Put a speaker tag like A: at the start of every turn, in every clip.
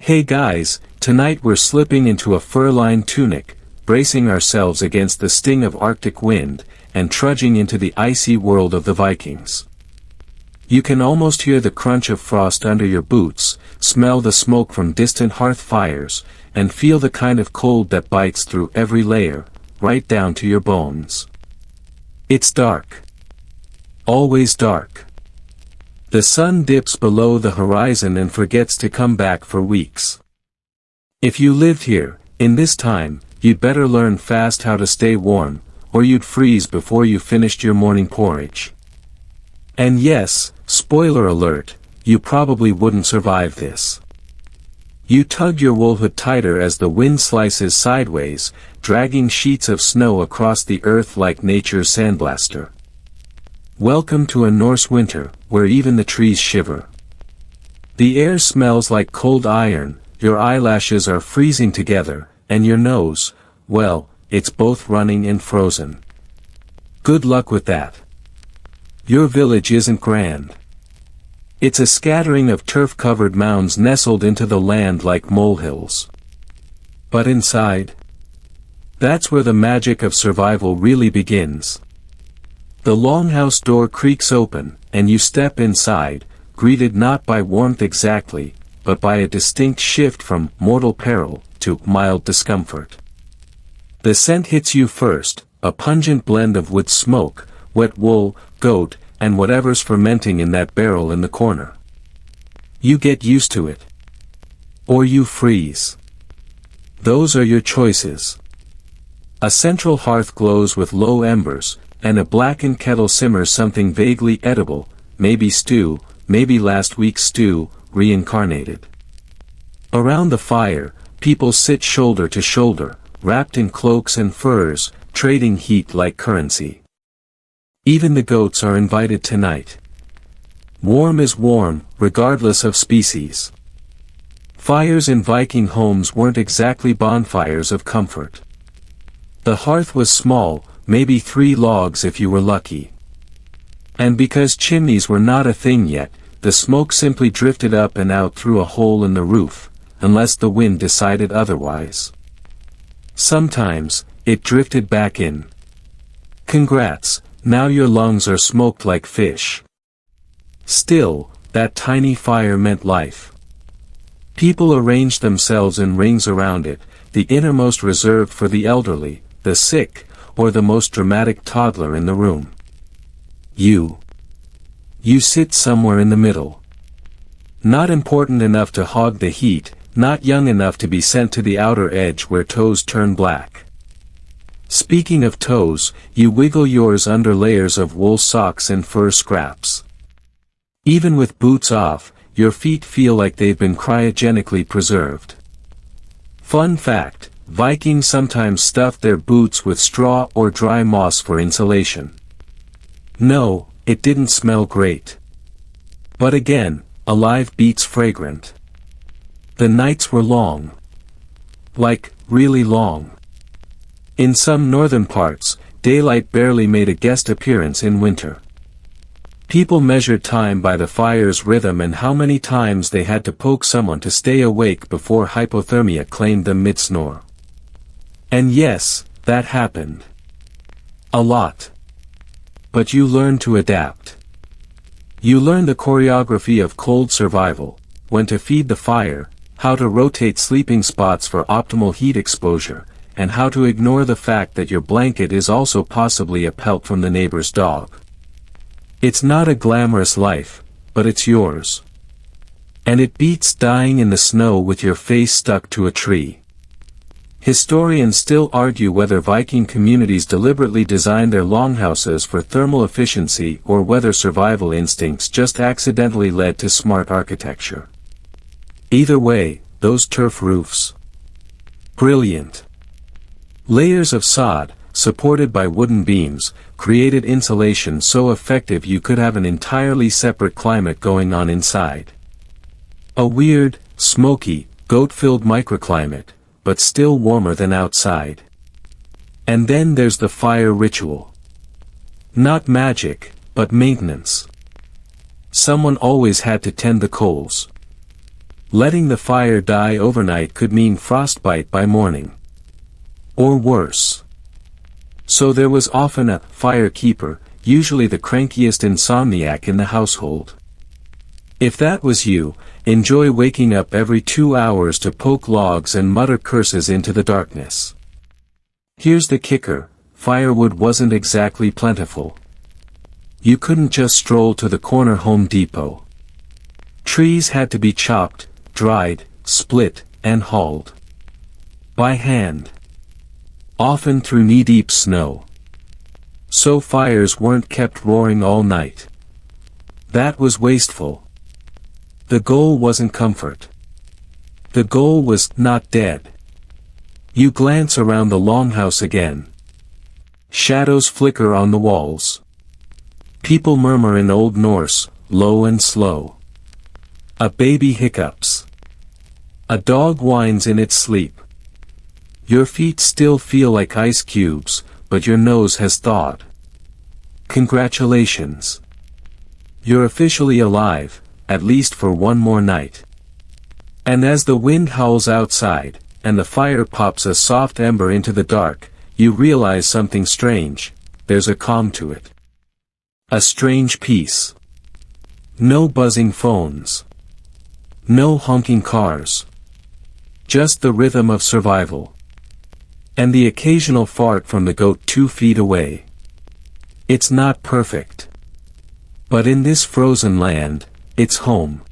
A: Hey guys, tonight we're slipping into a fur-lined tunic, bracing ourselves against the sting of Arctic wind, and trudging into the icy world of the Vikings. You can almost hear the crunch of frost under your boots, smell the smoke from distant hearth fires, and feel the kind of cold that bites through every layer, right down to your bones. It's dark. Always dark. The sun dips below the horizon and forgets to come back for weeks. If you lived here, in this time, you'd better learn fast how to stay warm, or you'd freeze before you finished your morning porridge. And yes, spoiler alert, you probably wouldn't survive this. You tug your wool hood tighter as the wind slices sideways, dragging sheets of snow across the earth like nature's sandblaster. Welcome to a Norse winter, where even the trees shiver. The air smells like cold iron, your eyelashes are freezing together, and your nose, well, it's both running and frozen. Good luck with that. Your village isn't grand. It's a scattering of turf-covered mounds nestled into the land like molehills. But inside? That's where the magic of survival really begins. The longhouse door creaks open, and you step inside, greeted not by warmth exactly, but by a distinct shift from mortal peril to mild discomfort. The scent hits you first, a pungent blend of wood smoke, wet wool, goat, and whatever's fermenting in that barrel in the corner. You get used to it. Or you freeze. Those are your choices. A central hearth glows with low embers, and a blackened kettle simmers something vaguely edible, maybe stew, maybe last week's stew, reincarnated. Around the fire, people sit shoulder to shoulder, wrapped in cloaks and furs, trading heat like currency. Even the goats are invited tonight. Warm is warm, regardless of species. Fires in Viking homes weren't exactly bonfires of comfort. The hearth was small, maybe 3 logs if you were lucky. And because chimneys were not a thing yet, the smoke simply drifted up and out through a hole in the roof, unless the wind decided otherwise. Sometimes, it drifted back in. Congrats, now your lungs are smoked like fish. Still, that tiny fire meant life. People arranged themselves in rings around it, the innermost reserved for the elderly, the sick, or the most dramatic toddler in the room. You sit somewhere in the middle. Not important enough to hog the heat, not young enough to be sent to the outer edge where toes turn black. Speaking of toes, you wiggle yours under layers of wool socks and fur scraps. Even with boots off, your feet feel like they've been cryogenically preserved. Fun fact, Vikings sometimes stuffed their boots with straw or dry moss for insulation. No, it didn't smell great. But again, alive beats fragrant. The nights were long. Like, really long. In some northern parts, daylight barely made a guest appearance in winter. People measured time by the fire's rhythm and how many times they had to poke someone to stay awake before hypothermia claimed them mid-snore. And yes, that happened. A lot. But you learn to adapt. You learn the choreography of cold survival, when to feed the fire, how to rotate sleeping spots for optimal heat exposure, and how to ignore the fact that your blanket is also possibly a pelt from the neighbor's dog. It's not a glamorous life, but it's yours. And it beats dying in the snow with your face stuck to a tree. Historians still argue whether Viking communities deliberately designed their longhouses for thermal efficiency or whether survival instincts just accidentally led to smart architecture. Either way, those turf roofs. Brilliant. Layers of sod, supported by wooden beams, created insulation so effective you could have an entirely separate climate going on inside. A weird, smoky, goat-filled microclimate, but still warmer than outside. And then there's the fire ritual. Not magic, but maintenance. Someone always had to tend the coals. Letting the fire die overnight could mean frostbite by morning. Or worse. So there was often a firekeeper, usually the crankiest insomniac in the household. If that was you, enjoy waking up every 2 hours to poke logs and mutter curses into the darkness. Here's the kicker, firewood wasn't exactly plentiful. You couldn't just stroll to the corner Home Depot. Trees had to be chopped, dried, split, and hauled. By hand. Often through knee-deep snow. So fires weren't kept roaring all night. That was wasteful. The goal wasn't comfort. The goal was not dead. You glance around the longhouse again. Shadows flicker on the walls. People murmur in Old Norse, low and slow. A baby hiccups. A dog whines in its sleep. Your feet still feel like ice cubes, but your nose has thawed. Congratulations. You're officially alive, at least for one more night. And as the wind howls outside, and the fire pops a soft ember into the dark, you realize something strange, there's a calm to it. A strange peace. No buzzing phones. No honking cars. Just the rhythm of survival. And the occasional fart from the goat 2 feet away. It's not perfect. But in this frozen land, it's home.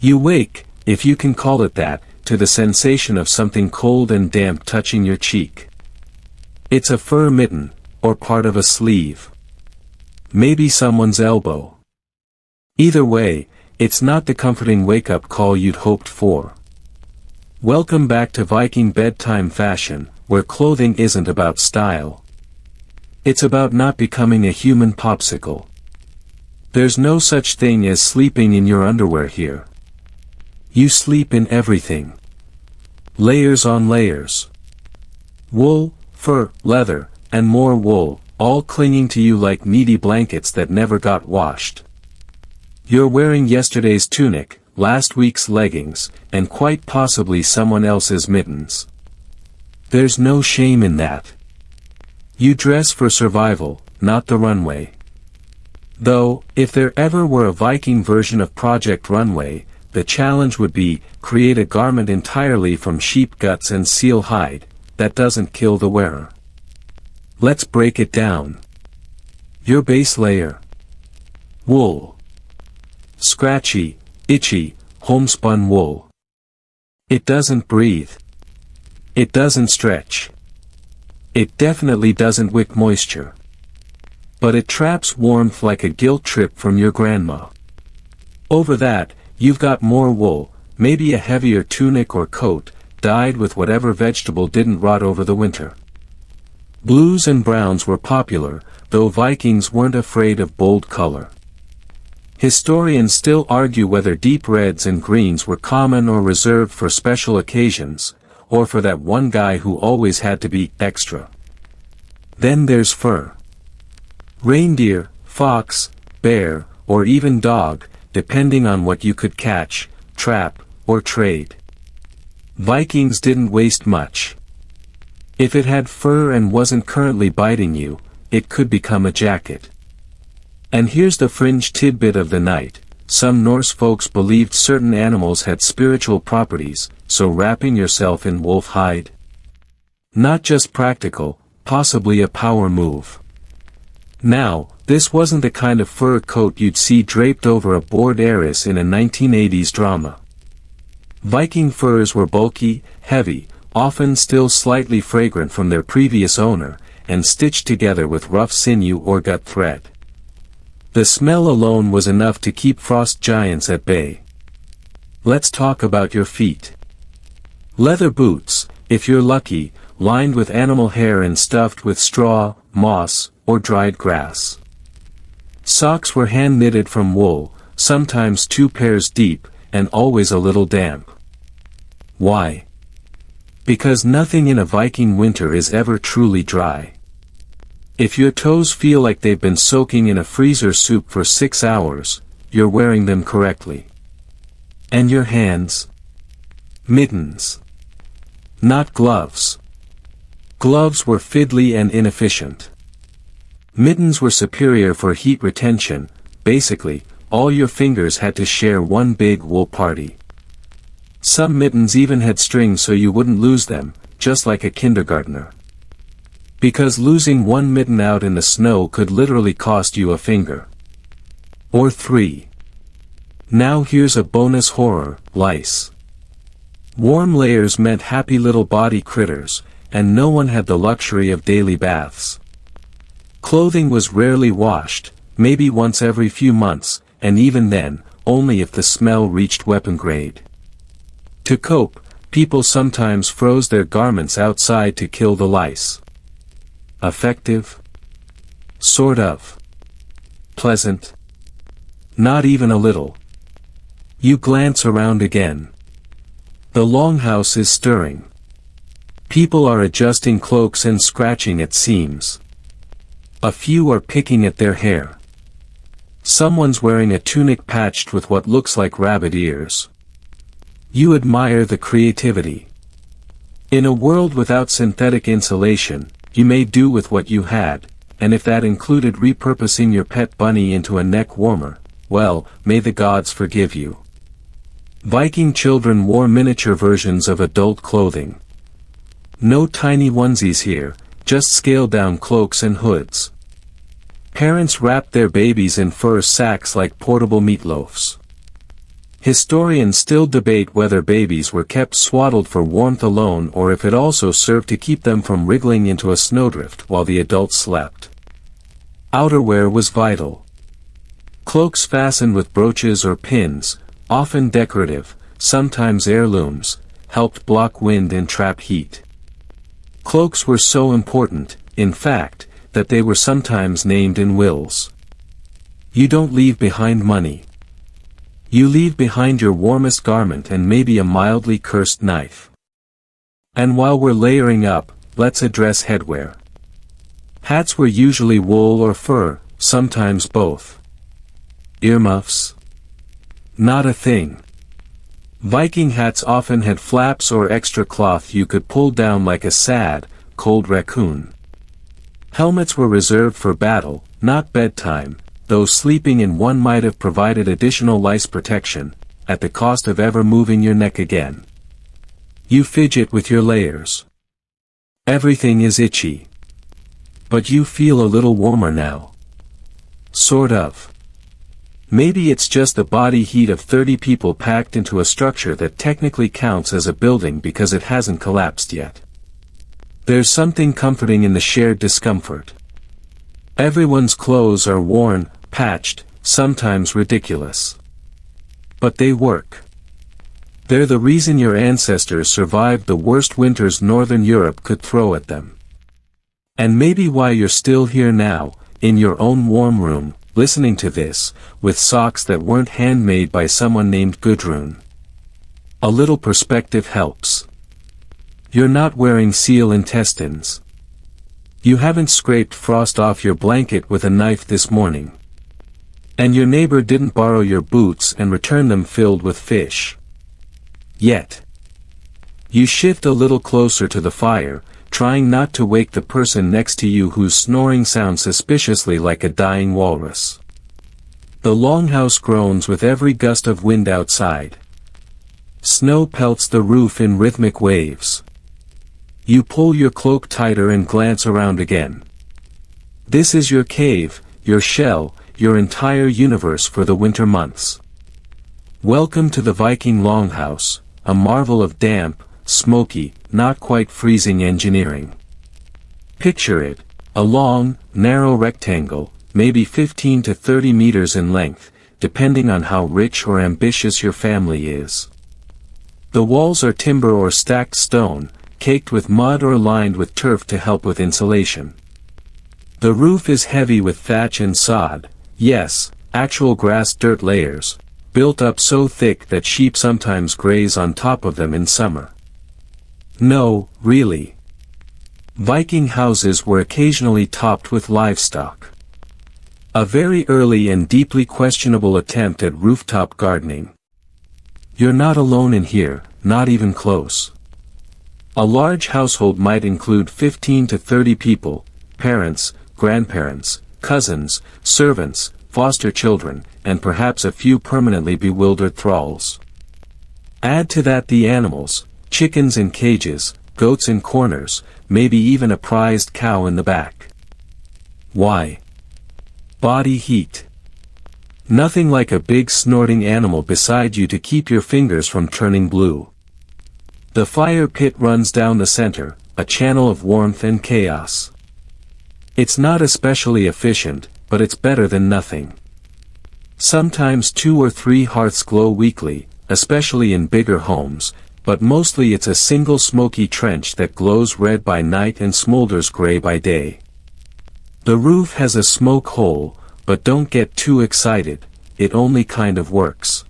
A: You wake, if you can call it that, to the sensation of something cold and damp touching your cheek. It's a fur mitten, or part of a sleeve. Maybe someone's elbow. Either way, it's not the comforting wake-up call you'd hoped for. Welcome back to Viking bedtime fashion, where clothing isn't about style. It's about not becoming a human popsicle. There's no such thing as sleeping in your underwear here. You sleep in everything. Layers on layers. Wool, fur, leather, and more wool, all clinging to you like meaty blankets that never got washed. You're wearing yesterday's tunic, last week's leggings, and quite possibly someone else's mittens. There's no shame in that. You dress for survival, not the runway. Though, if there ever were a Viking version of Project Runway, the challenge would be, create a garment entirely from sheep guts and seal hide, that doesn't kill the wearer. Let's break it down. Your base layer. Wool. Scratchy, itchy, homespun wool. It doesn't breathe. It doesn't stretch. It definitely doesn't wick moisture. But it traps warmth like a guilt trip from your grandma. Over that, you've got more wool, maybe a heavier tunic or coat, dyed with whatever vegetable didn't rot over the winter. Blues and browns were popular, though Vikings weren't afraid of bold color. Historians still argue whether deep reds and greens were common or reserved for special occasions, or for that one guy who always had to be extra. Then there's fur. Reindeer, fox, bear, or even dog, depending on what you could catch, trap, or trade. Vikings didn't waste much. If it had fur and wasn't currently biting you, it could become a jacket. And here's the fringe tidbit of the night. Some Norse folks believed certain animals had spiritual properties, so wrapping yourself in wolf hide? Not just practical, possibly a power move. Now, this wasn't the kind of fur coat you'd see draped over a bored heiress in a 1980s drama. Viking furs were bulky, heavy, often still slightly fragrant from their previous owner, and stitched together with rough sinew or gut thread. The smell alone was enough to keep frost giants at bay. Let's talk about your feet. Leather boots, if you're lucky, lined with animal hair and stuffed with straw, moss, or dried grass. Socks were hand-knitted from wool, sometimes 2 pairs deep, and always a little damp. Why? Because nothing in a Viking winter is ever truly dry. If your toes feel like they've been soaking in a freezer soup for 6 hours, you're wearing them correctly. And your hands? Mittens. Not gloves. Gloves were fiddly and inefficient. Mittens were superior for heat retention. Basically, all your fingers had to share one big wool party. Some mittens even had strings so you wouldn't lose them, just like a kindergartner. Because losing one mitten out in the snow could literally cost you a finger. Or 3. Now here's a bonus horror: lice. Warm layers meant happy little body critters, and no one had the luxury of daily baths. Clothing was rarely washed, maybe once every few months, and even then, only if the smell reached weapon grade. To cope, people sometimes froze their garments outside to kill the lice. Effective? Sort of. Pleasant? Not even a little. You glance around again. The longhouse is stirring. People are adjusting cloaks and scratching at seams. A few are picking at their hair. Someone's wearing a tunic patched with what looks like rabbit ears. You admire the creativity. In a world without synthetic insulation, you may do with what you had, and if that included repurposing your pet bunny into a neck warmer, well, may the gods forgive you. Viking children wore miniature versions of adult clothing. No tiny onesies here, just scaled-down cloaks and hoods. Parents wrapped their babies in fur sacks like portable meatloafs. Historians still debate whether babies were kept swaddled for warmth alone or if it also served to keep them from wriggling into a snowdrift while the adults slept. Outerwear was vital. Cloaks fastened with brooches or pins, often decorative, sometimes heirlooms, helped block wind and trap heat. Cloaks were so important, in fact, that they were sometimes named in wills. You don't leave behind money. You leave behind your warmest garment and maybe a mildly cursed knife. And while we're layering up, let's address headwear. Hats were usually wool or fur, sometimes both. Earmuffs? Not a thing. Viking hats often had flaps or extra cloth you could pull down like a sad, cold raccoon. Helmets were reserved for battle, not bedtime, though sleeping in one might have provided additional lice protection, at the cost of ever moving your neck again. You fidget with your layers. Everything is itchy. But you feel a little warmer now. Sort of. Maybe it's just the body heat of 30 people packed into a structure that technically counts as a building because it hasn't collapsed yet. There's something comforting in the shared discomfort. Everyone's clothes are worn, patched, sometimes ridiculous. But they work. They're the reason your ancestors survived the worst winters Northern Europe could throw at them. And maybe why you're still here now, in your own warm room, listening to this, with socks that weren't handmade by someone named Gudrun. A little perspective helps. You're not wearing seal intestines. You haven't scraped frost off your blanket with a knife this morning. And your neighbor didn't borrow your boots and return them filled with fish. Yet. You shift a little closer to the fire, trying not to wake the person next to you whose snoring sounds suspiciously like a dying walrus. The longhouse groans with every gust of wind outside. Snow pelts the roof in rhythmic waves. You pull your cloak tighter and glance around again. This is your cave, your shell, your entire universe for the winter months. Welcome to the Viking longhouse, a marvel of damp, smoky, not quite freezing engineering. Picture it, a long, narrow rectangle, maybe 15 to 30 meters in length, depending on how rich or ambitious your family is. The walls are timber or stacked stone, caked with mud or lined with turf to help with insulation. The roof is heavy with thatch and sod, yes, actual grass dirt layers, built up so thick that sheep sometimes graze on top of them in summer. No, really. Viking houses were occasionally topped with livestock. A very early and deeply questionable attempt at rooftop gardening. You're not alone in here, not even close. A large household might include 15 to 30 people, parents, grandparents, cousins, servants, foster children, and perhaps a few permanently bewildered thralls. Add to that the animals, chickens in cages, goats in corners, maybe even a prized cow in the back. Why? Body heat. Nothing like a big snorting animal beside you to keep your fingers from turning blue. The fire pit runs down the center, a channel of warmth and chaos. It's not especially efficient, but it's better than nothing. Sometimes 2 or 3 hearths glow weekly, especially in bigger homes, but mostly it's a single smoky trench that glows red by night and smolders gray by day. The roof has a smoke hole, but don't get too excited, it only kind of works.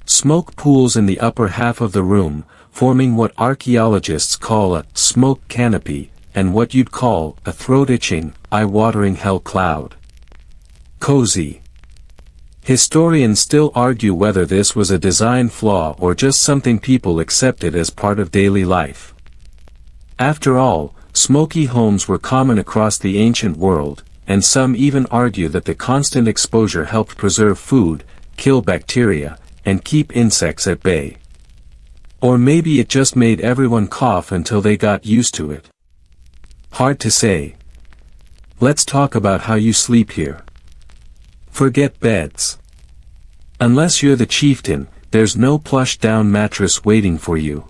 A: Smoke pools in the upper half of the room, forming what archaeologists call a smoke canopy, and what you'd call a throat-itching, eye-watering hell cloud. Cozy. Historians still argue whether this was a design flaw or just something people accepted as part of daily life. After all, smoky homes were common across the ancient world, and some even argue that the constant exposure helped preserve food, kill bacteria, and keep insects at bay. Or maybe it just made everyone cough until they got used to it. Hard to say. Let's talk about how you sleep here. Forget beds. Unless you're the chieftain, there's no plush down mattress waiting for you.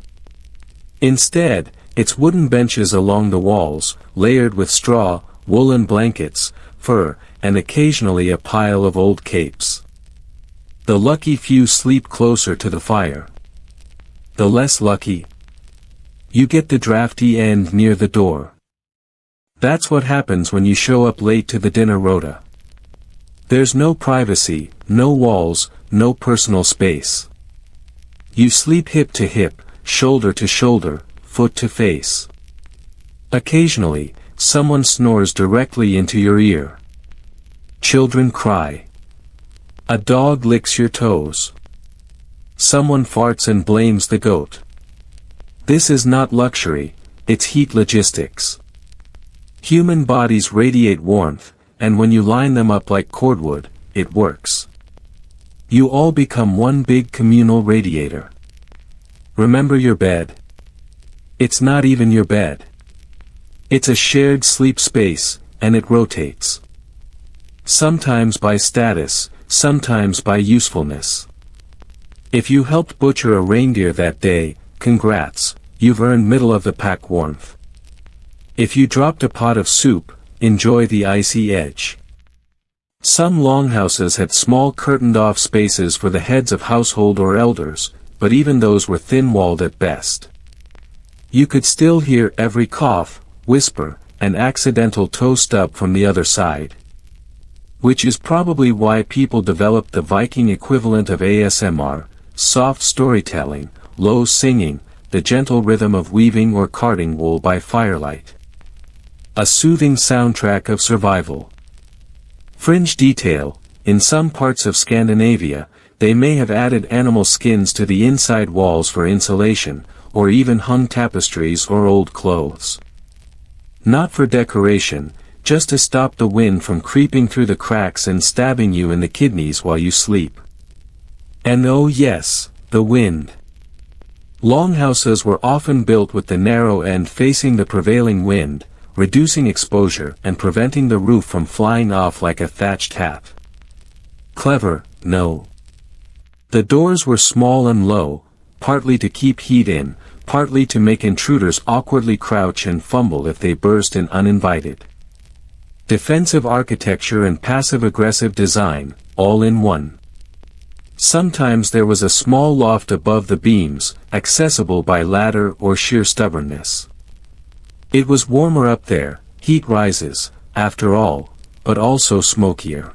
A: Instead, it's wooden benches along the walls, layered with straw, woolen blankets, fur, and occasionally a pile of old capes. The lucky few sleep closer to the fire. The less lucky, you get the drafty end near the door. That's what happens when you show up late to the dinner rota. There's no privacy, no walls, no personal space. You sleep hip to hip, shoulder to shoulder, foot to face. Occasionally, someone snores directly into your ear. Children cry. A dog licks your toes. Someone farts and blames the goat. This is not luxury, it's heat logistics. Human bodies radiate warmth, and when you line them up like cordwood, it works. You all become one big communal radiator. Remember your bed? It's not even your bed. It's a shared sleep space, and it rotates. Sometimes by status, sometimes by usefulness. If you helped butcher a reindeer that day, congrats, you've earned middle-of-the-pack warmth. If you dropped a pot of soup, enjoy the icy edge. Some longhouses had small curtained-off spaces for the heads of household or elders, but even those were thin-walled at best. You could still hear every cough, whisper, and accidental toe stub from the other side. Which is probably why people developed the Viking equivalent of ASMR, soft storytelling, low singing, the gentle rhythm of weaving or carding wool by firelight. A soothing soundtrack of survival. Fringe detail, in some parts of Scandinavia, they may have added animal skins to the inside walls for insulation, or even hung tapestries or old clothes. Not for decoration, just to stop the wind from creeping through the cracks and stabbing you in the kidneys while you sleep. And oh yes, the wind. Longhouses were often built with the narrow end facing the prevailing wind, reducing exposure and preventing the roof from flying off like a thatched hat. Clever, no. The doors were small and low, partly to keep heat in, partly to make intruders awkwardly crouch and fumble if they burst in uninvited. Defensive architecture and passive-aggressive design, all in one. Sometimes there was a small loft above the beams, accessible by ladder or sheer stubbornness. It was warmer up there, heat rises, after all, but also smokier.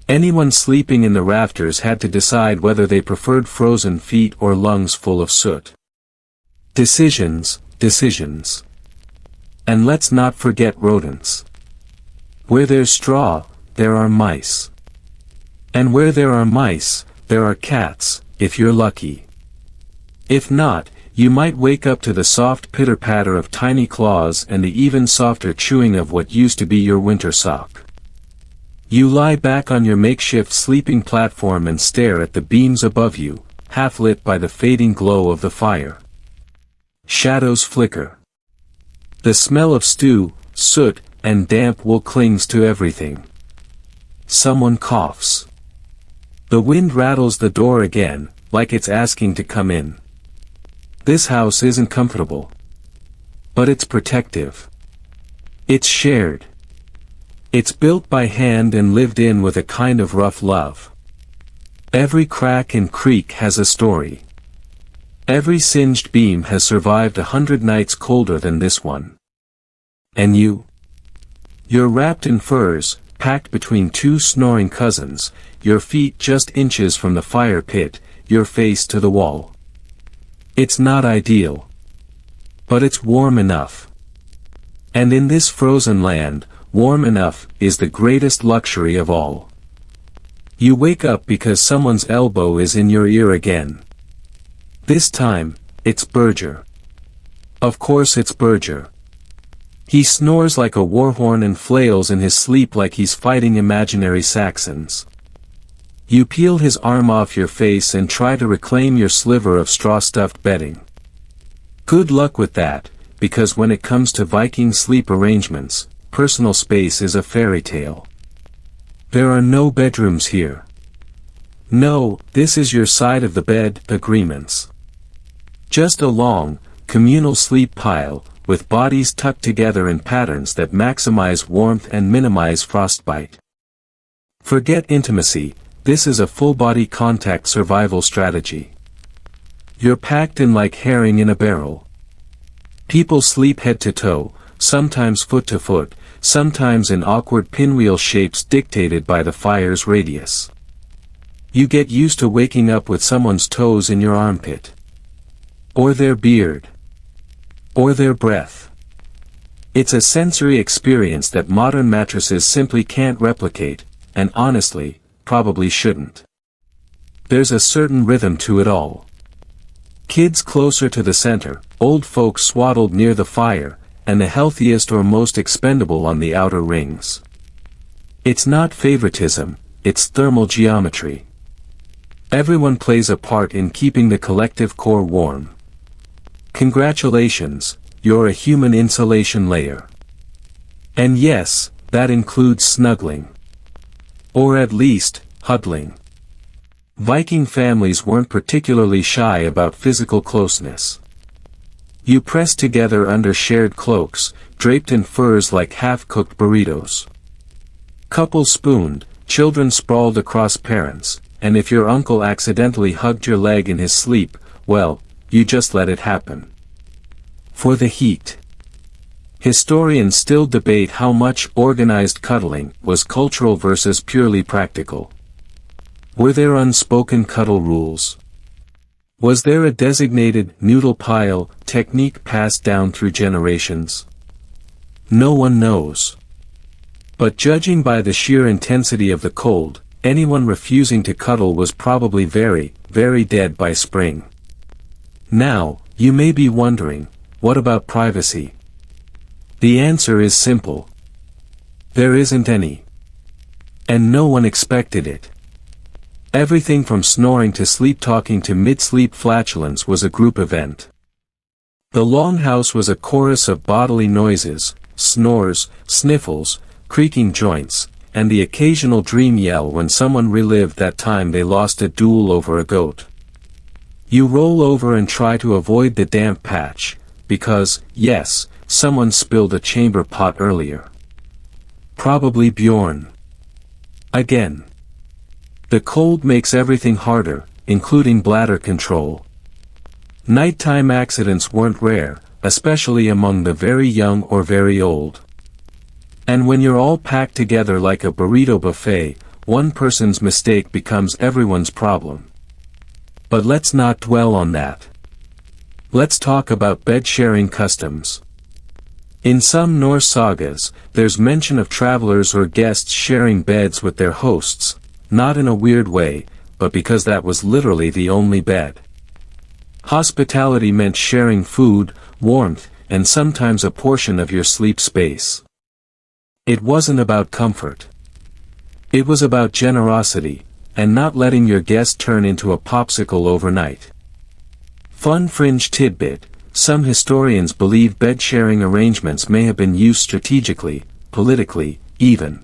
A: Anyone sleeping in the rafters had to decide whether they preferred frozen feet or lungs full of soot. Decisions, decisions. And let's not forget rodents. Where there's straw, there are mice. And where there are mice, there are cats, if you're lucky. If not, you might wake up to the soft pitter-patter of tiny claws and the even softer chewing of what used to be your winter sock. You lie back on your makeshift sleeping platform and stare at the beams above you, half lit by the fading glow of the fire. Shadows flicker. The smell of stew, soot, and damp wool clings to everything. Someone coughs. The wind rattles the door again, like it's asking to come in. This house isn't comfortable. But it's protective. It's shared. It's built by hand and lived in with a kind of rough love. Every crack and creak has a story. Every singed beam has survived 100 nights colder than this one. And you? You're wrapped in furs, packed between two snoring cousins, your feet just inches from the fire pit, your face to the wall. It's not ideal. But it's warm enough. And in this frozen land, warm enough is the greatest luxury of all. You wake up because someone's elbow is in your ear again. This time, it's Berger. Of course it's Berger. He snores like a warhorn and flails in his sleep like he's fighting imaginary Saxons. You peel his arm off your face and try to reclaim your sliver of straw-stuffed bedding. Good luck with that, because when it comes to Viking sleep arrangements, personal space is a fairy tale. There are no bedrooms here. No, this is your side of the bed agreements. Just a long, communal sleep pile, with bodies tucked together in patterns that maximize warmth and minimize frostbite. Forget intimacy, this is a full-body contact survival strategy. You're packed in like herring in a barrel. People sleep head to toe, sometimes foot to foot, sometimes in awkward pinwheel shapes dictated by the fire's radius. You get used to waking up with someone's toes in your armpit. Or their beard. Or their breath. It's a sensory experience that modern mattresses simply can't replicate, and honestly, probably shouldn't. There's a certain rhythm to it all. Kids closer to the center, old folks swaddled near the fire, and the healthiest or most expendable on the outer rings. It's not favoritism, it's thermal geometry. Everyone plays a part in keeping the collective core warm. Congratulations, you're a human insulation layer. And yes, that includes snuggling. Or at least, huddling. Viking families weren't particularly shy about physical closeness. You pressed together under shared cloaks, draped in furs like half-cooked burritos. Couples spooned, children sprawled across parents, and if your uncle accidentally hugged your leg in his sleep, well, you just let it happen. For the heat. Historians still debate how much organized cuddling was cultural versus purely practical. Were there unspoken cuddle rules? Was there a designated noodle pile technique passed down through generations? No one knows. But judging by the sheer intensity of the cold, anyone refusing to cuddle was probably very, very dead by spring. Now, you may be wondering, what about privacy? The answer is simple. There isn't any. And no one expected it. Everything from snoring to sleep-talking to mid-sleep flatulence was a group event. The longhouse was a chorus of bodily noises, snores, sniffles, creaking joints, and the occasional dream yell when someone relived that time they lost a duel over a goat. You roll over and try to avoid the damp patch, because, yes, someone spilled a chamber pot earlier. Probably Bjorn. Again. The cold makes everything harder, including bladder control. Nighttime accidents weren't rare, especially among the very young or very old. And when you're all packed together like a burrito buffet, one person's mistake becomes everyone's problem. But let's not dwell on that. Let's talk about bed-sharing customs. In some Norse sagas, there's mention of travelers or guests sharing beds with their hosts, not in a weird way, but because that was literally the only bed. Hospitality meant sharing food, warmth, and sometimes a portion of your sleep space. It wasn't about comfort. It was about generosity, and not letting your guest turn into a popsicle overnight. Fun fringe tidbit: some historians believe bed-sharing arrangements may have been used strategically, politically, even.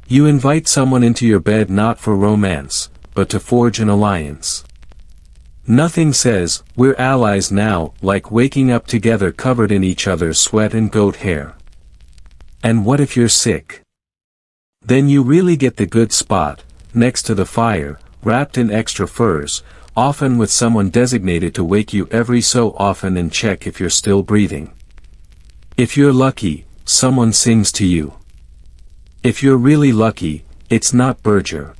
A: You invite someone into your bed not for romance, but to forge an alliance. Nothing says, "We're allies now," like waking up together covered in each other's sweat and goat hair. And what if you're sick? Then you really get the good spot, next to the fire, wrapped in extra furs, often with someone designated to wake you every so often and check if you're still breathing. If you're lucky, someone sings to you. If you're really lucky, it's not Berger.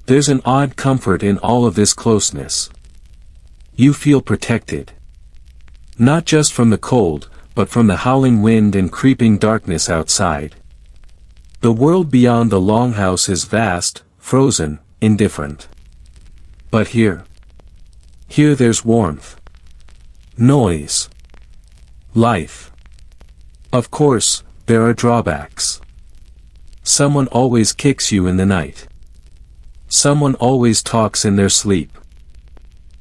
A: There's an odd comfort in all of this closeness. You feel protected. Not just from the cold, but from the howling wind and creeping darkness outside. The world beyond the longhouse is vast, frozen, indifferent. But here there's warmth, noise, life. Of course, there are drawbacks. Someone always kicks you in the night. Someone always talks in their sleep.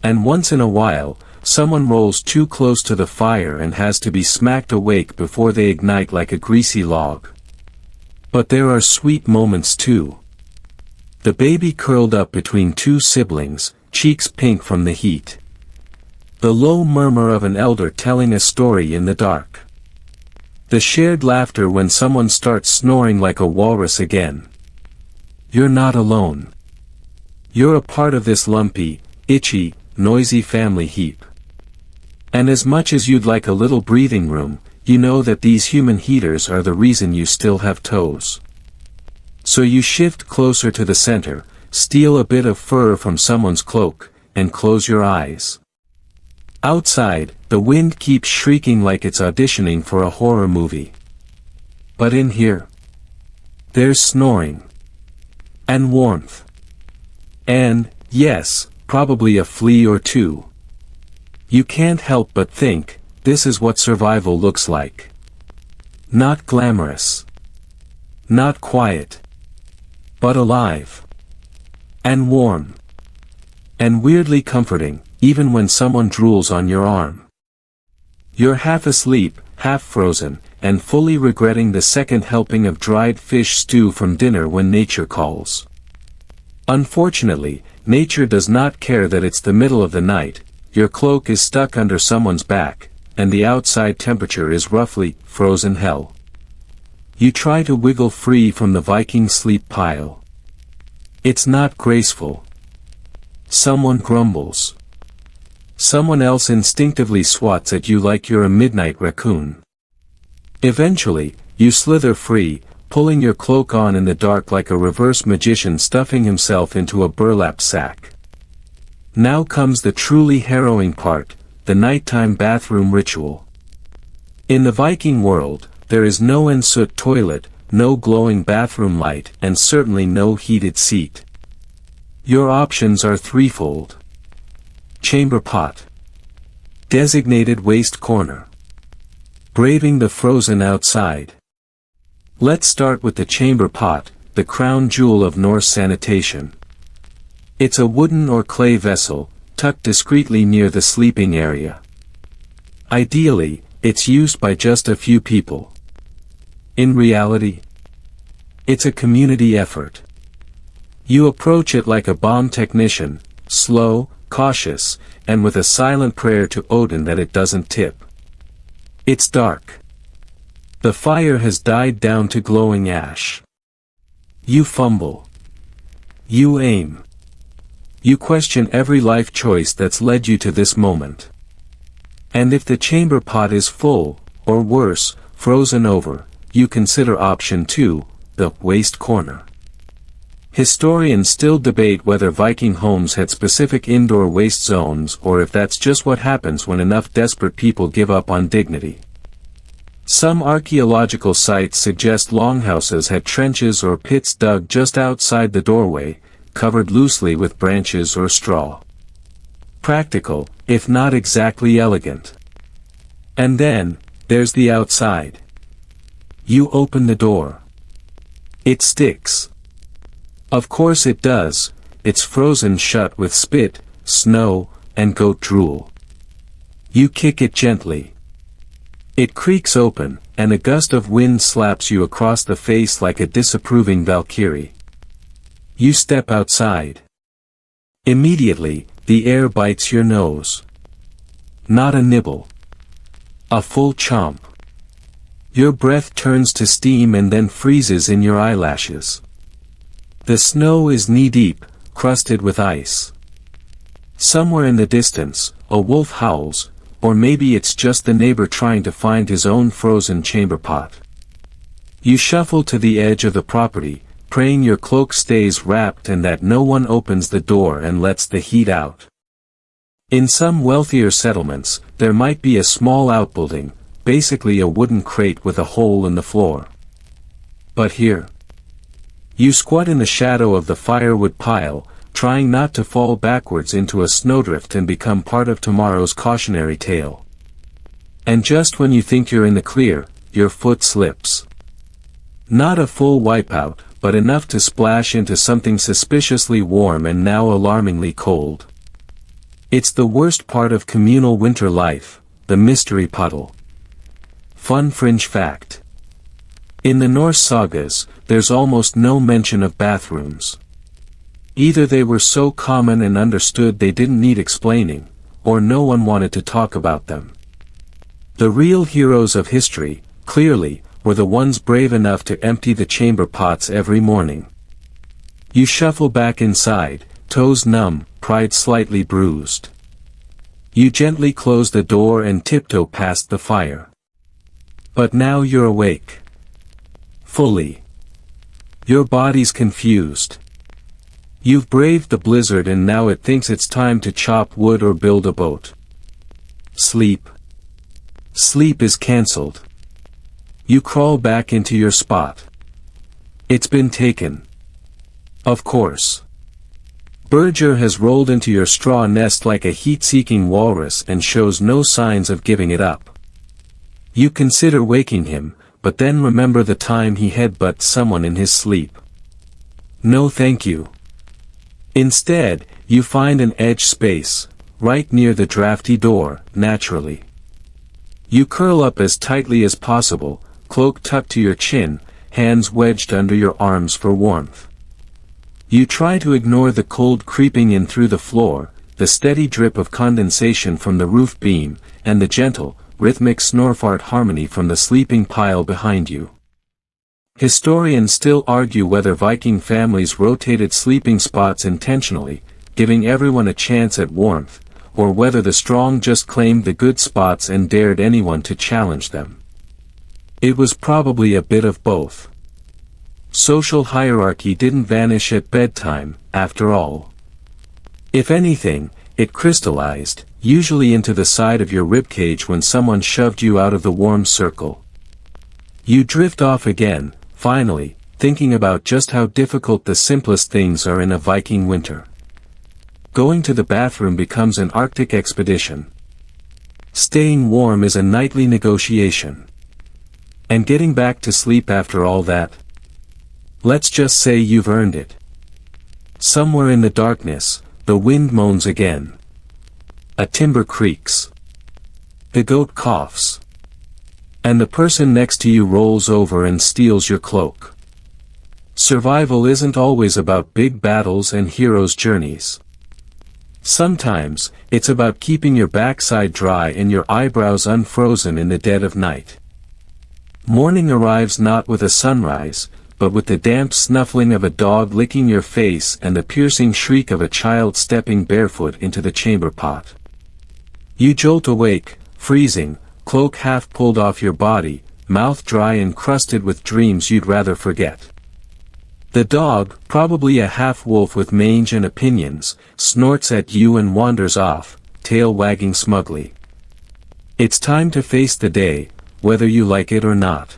A: And once in a while, someone rolls too close to the fire and has to be smacked awake before they ignite like a greasy log. But there are sweet moments too. The baby curled up between two siblings, cheeks pink from the heat. The low murmur of an elder telling a story in the dark. The shared laughter when someone starts snoring like a walrus again. You're not alone. You're a part of this lumpy, itchy, noisy family heap. And as much as you'd like a little breathing room, you know that these human heaters are the reason you still have toes. So you shift closer to the center, steal a bit of fur from someone's cloak, and close your eyes. Outside, the wind keeps shrieking like it's auditioning for a horror movie. But in here, there's snoring. And warmth. And, yes, probably a flea or two. You can't help but think, this is what survival looks like. Not glamorous. Not quiet. But alive. And warm. And weirdly comforting, even when someone drools on your arm. You're half asleep, half frozen, and fully regretting the second helping of dried fish stew from dinner when nature calls. Unfortunately, nature does not care that it's the middle of the night, your cloak is stuck under someone's back, and the outside temperature is roughly frozen hell. You try to wiggle free from the Viking sleep pile. It's not graceful. Someone grumbles. Someone else instinctively swats at you like you're a midnight raccoon. Eventually, you slither free, pulling your cloak on in the dark like a reverse magician stuffing himself into a burlap sack. Now comes the truly harrowing part, the nighttime bathroom ritual. In the Viking world, there is no ensuite toilet, no glowing bathroom light, and certainly no heated seat. Your options are threefold. Chamber pot. Designated waste corner. Braving the frozen outside. Let's start with the chamber pot, the crown jewel of Norse sanitation. It's a wooden or clay vessel, tucked discreetly near the sleeping area. Ideally, it's used by just a few people. In reality, it's a community effort. You approach it like a bomb technician, slow, cautious, and with a silent prayer to Odin that it doesn't tip. It's dark. The fire has died down to glowing ash. You fumble. You aim. You question every life choice that's led you to this moment. And if the chamber pot is full, or worse, frozen over, you consider option 2, the waste corner. Historians still debate whether Viking homes had specific indoor waste zones or if that's just what happens when enough desperate people give up on dignity. Some archaeological sites suggest longhouses had trenches or pits dug just outside the doorway, covered loosely with branches or straw. Practical, if not exactly elegant. And then, there's the outside. You open the door. It sticks. Of course it does, it's frozen shut with spit, snow, and goat drool. You kick it gently. It creaks open, and a gust of wind slaps you across the face like a disapproving Valkyrie. You step outside. Immediately, the air bites your nose. Not a nibble. A full chomp. Your breath turns to steam and then freezes in your eyelashes. The snow is knee-deep, crusted with ice. Somewhere in the distance, a wolf howls, or maybe it's just the neighbor trying to find his own frozen chamber pot. You shuffle to the edge of the property, praying your cloak stays wrapped and that no one opens the door and lets the heat out. In some wealthier settlements, there might be a small outbuilding, basically a wooden crate with a hole in the floor. But here, you squat in the shadow of the firewood pile, trying not to fall backwards into a snowdrift and become part of tomorrow's cautionary tale. And just when you think you're in the clear, your foot slips. Not a full wipeout, but enough to splash into something suspiciously warm and now alarmingly cold. It's the worst part of communal winter life, the mystery puddle. Fun fringe fact. In the Norse sagas, there's almost no mention of bathrooms. Either they were so common and understood they didn't need explaining, or no one wanted to talk about them. The real heroes of history, clearly, were the ones brave enough to empty the chamber pots every morning. You shuffle back inside, toes numb, pride slightly bruised. You gently close the door and tiptoe past the fire. But now you're awake. Fully. Your body's confused. You've braved the blizzard and now it thinks it's time to chop wood or build a boat. Sleep. Sleep is cancelled. You crawl back into your spot. It's been taken. Of course. Berger has rolled into your straw nest like a heat-seeking walrus and shows no signs of giving it up. You consider waking him, but then remember the time he headbutted someone in his sleep. No thank you. Instead, you find an edge space, right near the drafty door, naturally. You curl up as tightly as possible, cloak tucked to your chin, hands wedged under your arms for warmth. You try to ignore the cold creeping in through the floor, the steady drip of condensation from the roof beam, and the gentle, rhythmic snorfart harmony from the sleeping pile behind you. Historians still argue whether Viking families rotated sleeping spots intentionally, giving everyone a chance at warmth, or whether the strong just claimed the good spots and dared anyone to challenge them. It was probably a bit of both. Social hierarchy didn't vanish at bedtime, after all. If anything, it crystallized, usually into the side of your ribcage when someone shoved you out of the warm circle. You drift off again, finally, thinking about just how difficult the simplest things are in a Viking winter. Going to the bathroom becomes an Arctic expedition. Staying warm is a nightly negotiation. And getting back to sleep after all that? Let's just say you've earned it. Somewhere in the darkness, the wind moans again. A timber creaks. The goat coughs. And the person next to you rolls over and steals your cloak. Survival isn't always about big battles and heroes' journeys. Sometimes, it's about keeping your backside dry and your eyebrows unfrozen in the dead of night. Morning arrives not with a sunrise, but with the damp snuffling of a dog licking your face and the piercing shriek of a child stepping barefoot into the chamber pot. You jolt awake, freezing, cloak half pulled off your body, mouth dry and crusted with dreams you'd rather forget. The dog, probably a half-wolf with mange and opinions, snorts at you and wanders off, tail wagging smugly. It's time to face the day, whether you like it or not.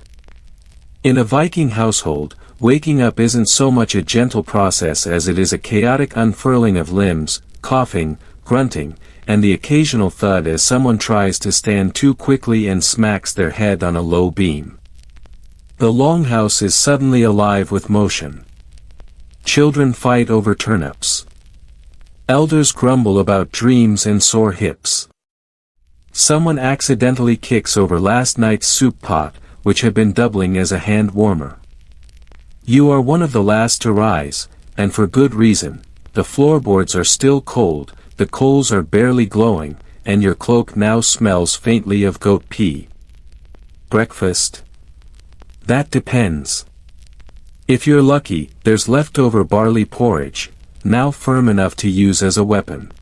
A: In a Viking household, waking up isn't so much a gentle process as it is a chaotic unfurling of limbs, coughing, grunting, and the occasional thud as someone tries to stand too quickly and smacks their head on a low beam. The longhouse is suddenly alive with motion. Children fight over turnips. Elders grumble about dreams and sore hips. Someone accidentally kicks over last night's soup pot, which had been doubling as a hand warmer. You are one of the last to rise, and for good reason. The floorboards are still cold, the coals are barely glowing, and your cloak now smells faintly of goat pee. Breakfast? That depends. If you're lucky, there's leftover barley porridge, now firm enough to use as a weapon.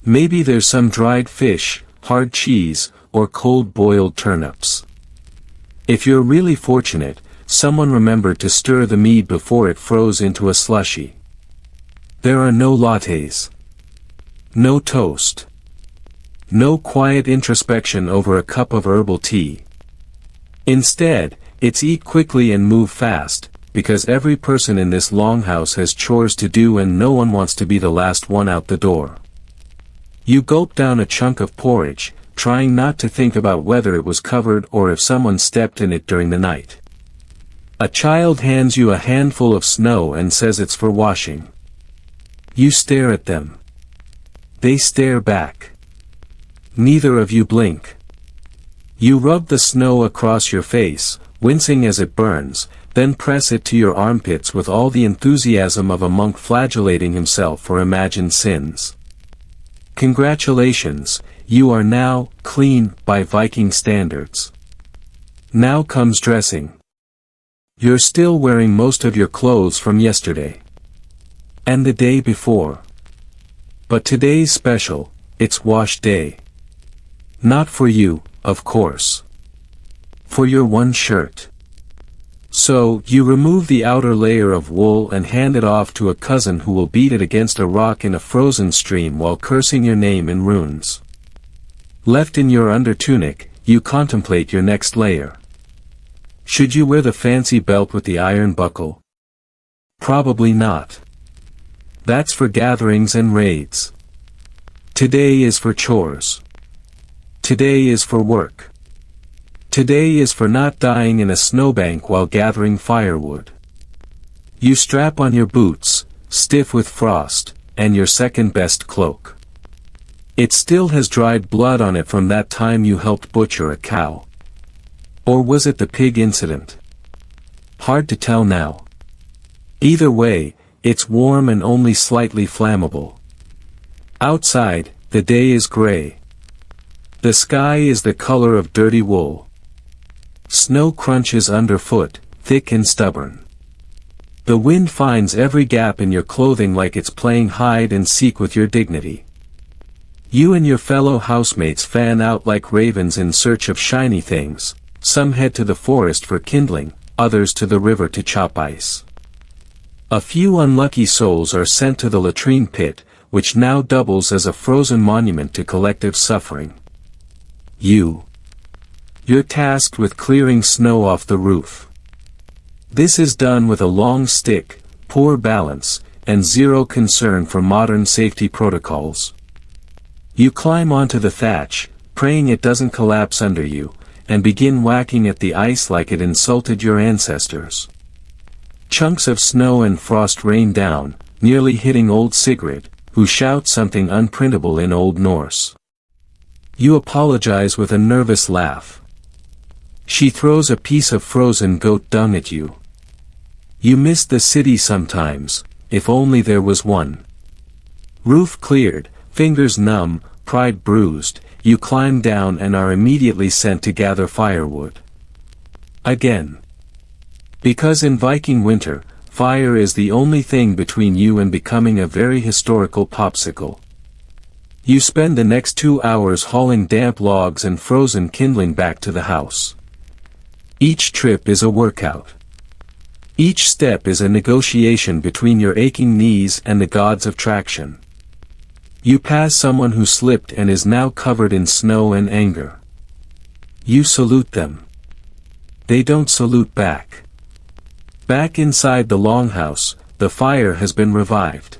A: Maybe there's some dried fish, hard cheese, or cold-boiled turnips. If you're really fortunate, someone remembered to stir the mead before it froze into a slushy. There are no lattes. No toast. No quiet introspection over a cup of herbal tea. Instead, it's eat quickly and move fast, because every person in this longhouse has chores to do and no one wants to be the last one out the door. You gulp down a chunk of porridge, trying not to think about whether it was covered or if someone stepped in it during the night. A child hands you a handful of snow and says it's for washing. You stare at them. They stare back. Neither of you blink. You rub the snow across your face, wincing as it burns, then press it to your armpits with all the enthusiasm of a monk flagellating himself for imagined sins. Congratulations, you are now clean by Viking standards. Now comes dressing. You're still wearing most of your clothes from yesterday. And the day before. But today's special, it's wash day. Not for you, of course. For your one shirt. So, you remove the outer layer of wool and hand it off to a cousin who will beat it against a rock in a frozen stream while cursing your name in runes. Left in your undertunic, you contemplate your next layer. Should you wear the fancy belt with the iron buckle? Probably not. That's for gatherings and raids. Today is for chores. Today is for work. Today is for not dying in a snowbank while gathering firewood. You strap on your boots, stiff with frost, and your second-best cloak. It still has dried blood on it from that time you helped butcher a cow. Or was it the pig incident? Hard to tell now. Either way, it's warm and only slightly flammable. Outside, the day is gray. The sky is the color of dirty wool. Snow crunches underfoot, thick and stubborn. The wind finds every gap in your clothing like it's playing hide and seek with your dignity. You and your fellow housemates fan out like ravens in search of shiny things. Some head to the forest for kindling, others to the river to chop ice. A few unlucky souls are sent to the latrine pit, which now doubles as a frozen monument to collective suffering. You're tasked with clearing snow off the roof. This is done with a long stick, poor balance, and zero concern for modern safety protocols. You climb onto the thatch, praying it doesn't collapse under you, and begin whacking at the ice like it insulted your ancestors. Chunks of snow and frost rain down, nearly hitting old Sigrid, who shouts something unprintable in Old Norse. You apologize with a nervous laugh. She throws a piece of frozen goat dung at you. You miss the city sometimes, if only there was one. Roof cleared, fingers numb, pride bruised, you climb down and are immediately sent to gather firewood. Again. Because in Viking winter, fire is the only thing between you and becoming a very historical popsicle. You spend the next 2 hours hauling damp logs and frozen kindling back to the house. Each trip is a workout. Each step is a negotiation between your aching knees and the gods of traction. You pass someone who slipped and is now covered in snow and anger. You salute them. They don't salute back. Back inside the longhouse, the fire has been revived.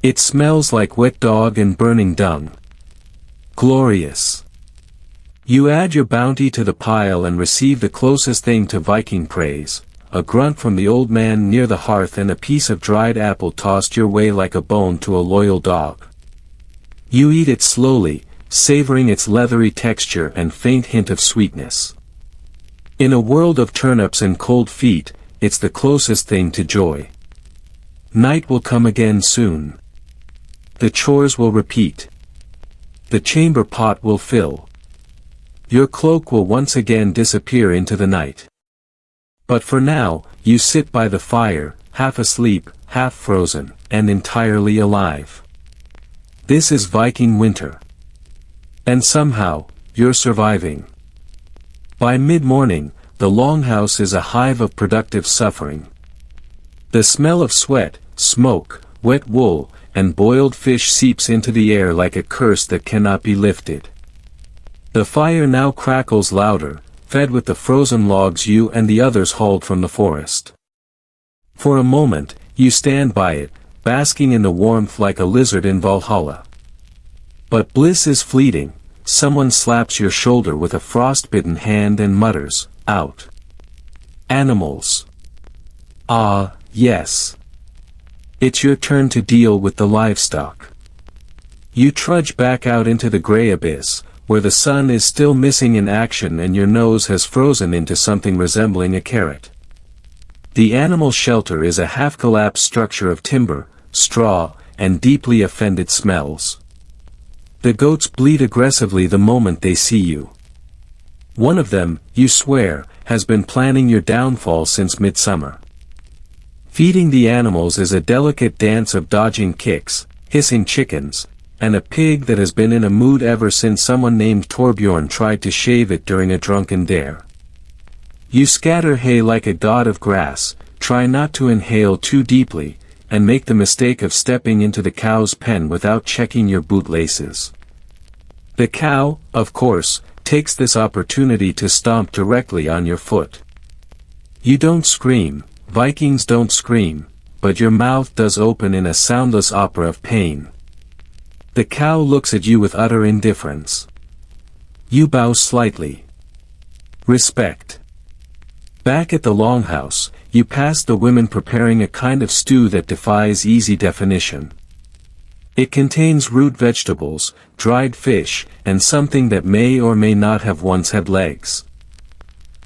A: It smells like wet dog and burning dung. Glorious. You add your bounty to the pile and receive the closest thing to Viking praise, a grunt from the old man near the hearth and a piece of dried apple tossed your way like a bone to a loyal dog. You eat it slowly, savoring its leathery texture and faint hint of sweetness. In a world of turnips and cold feet, it's the closest thing to joy. Night will come again soon. The chores will repeat. The chamber pot will fill. Your cloak will once again disappear into the night. But for now, you sit by the fire, half asleep, half frozen, and entirely alive. This is Viking winter. And somehow, you're surviving. By mid-morning, the longhouse is a hive of productive suffering. The smell of sweat, smoke, wet wool, and boiled fish seeps into the air like a curse that cannot be lifted. The fire now crackles louder, fed with the frozen logs you and the others hauled from the forest. For a moment, you stand by it, basking in the warmth like a lizard in Valhalla. But bliss is fleeting. Someone slaps your shoulder with a frost-bitten hand and mutters, "Out." Animals. Ah, yes. It's your turn to deal with the livestock. You trudge back out into the gray abyss, where the sun is still missing in action and your nose has frozen into something resembling a carrot. The animal shelter is a half-collapsed structure of timber, straw, and deeply offended smells. The goats bleat aggressively the moment they see you. One of them, you swear, has been planning your downfall since midsummer. Feeding the animals is a delicate dance of dodging kicks, hissing chickens, and a pig that has been in a mood ever since someone named Torbjorn tried to shave it during a drunken dare. You scatter hay like a god of grass, try not to inhale too deeply, and make the mistake of stepping into the cow's pen without checking your bootlaces. The cow, of course, takes this opportunity to stomp directly on your foot. You don't scream, Vikings don't scream, but your mouth does open in a soundless opera of pain. The cow looks at you with utter indifference. You bow slightly. Respect. Back at the longhouse, you pass the women preparing a kind of stew that defies easy definition. It contains root vegetables, dried fish, and something that may or may not have once had legs.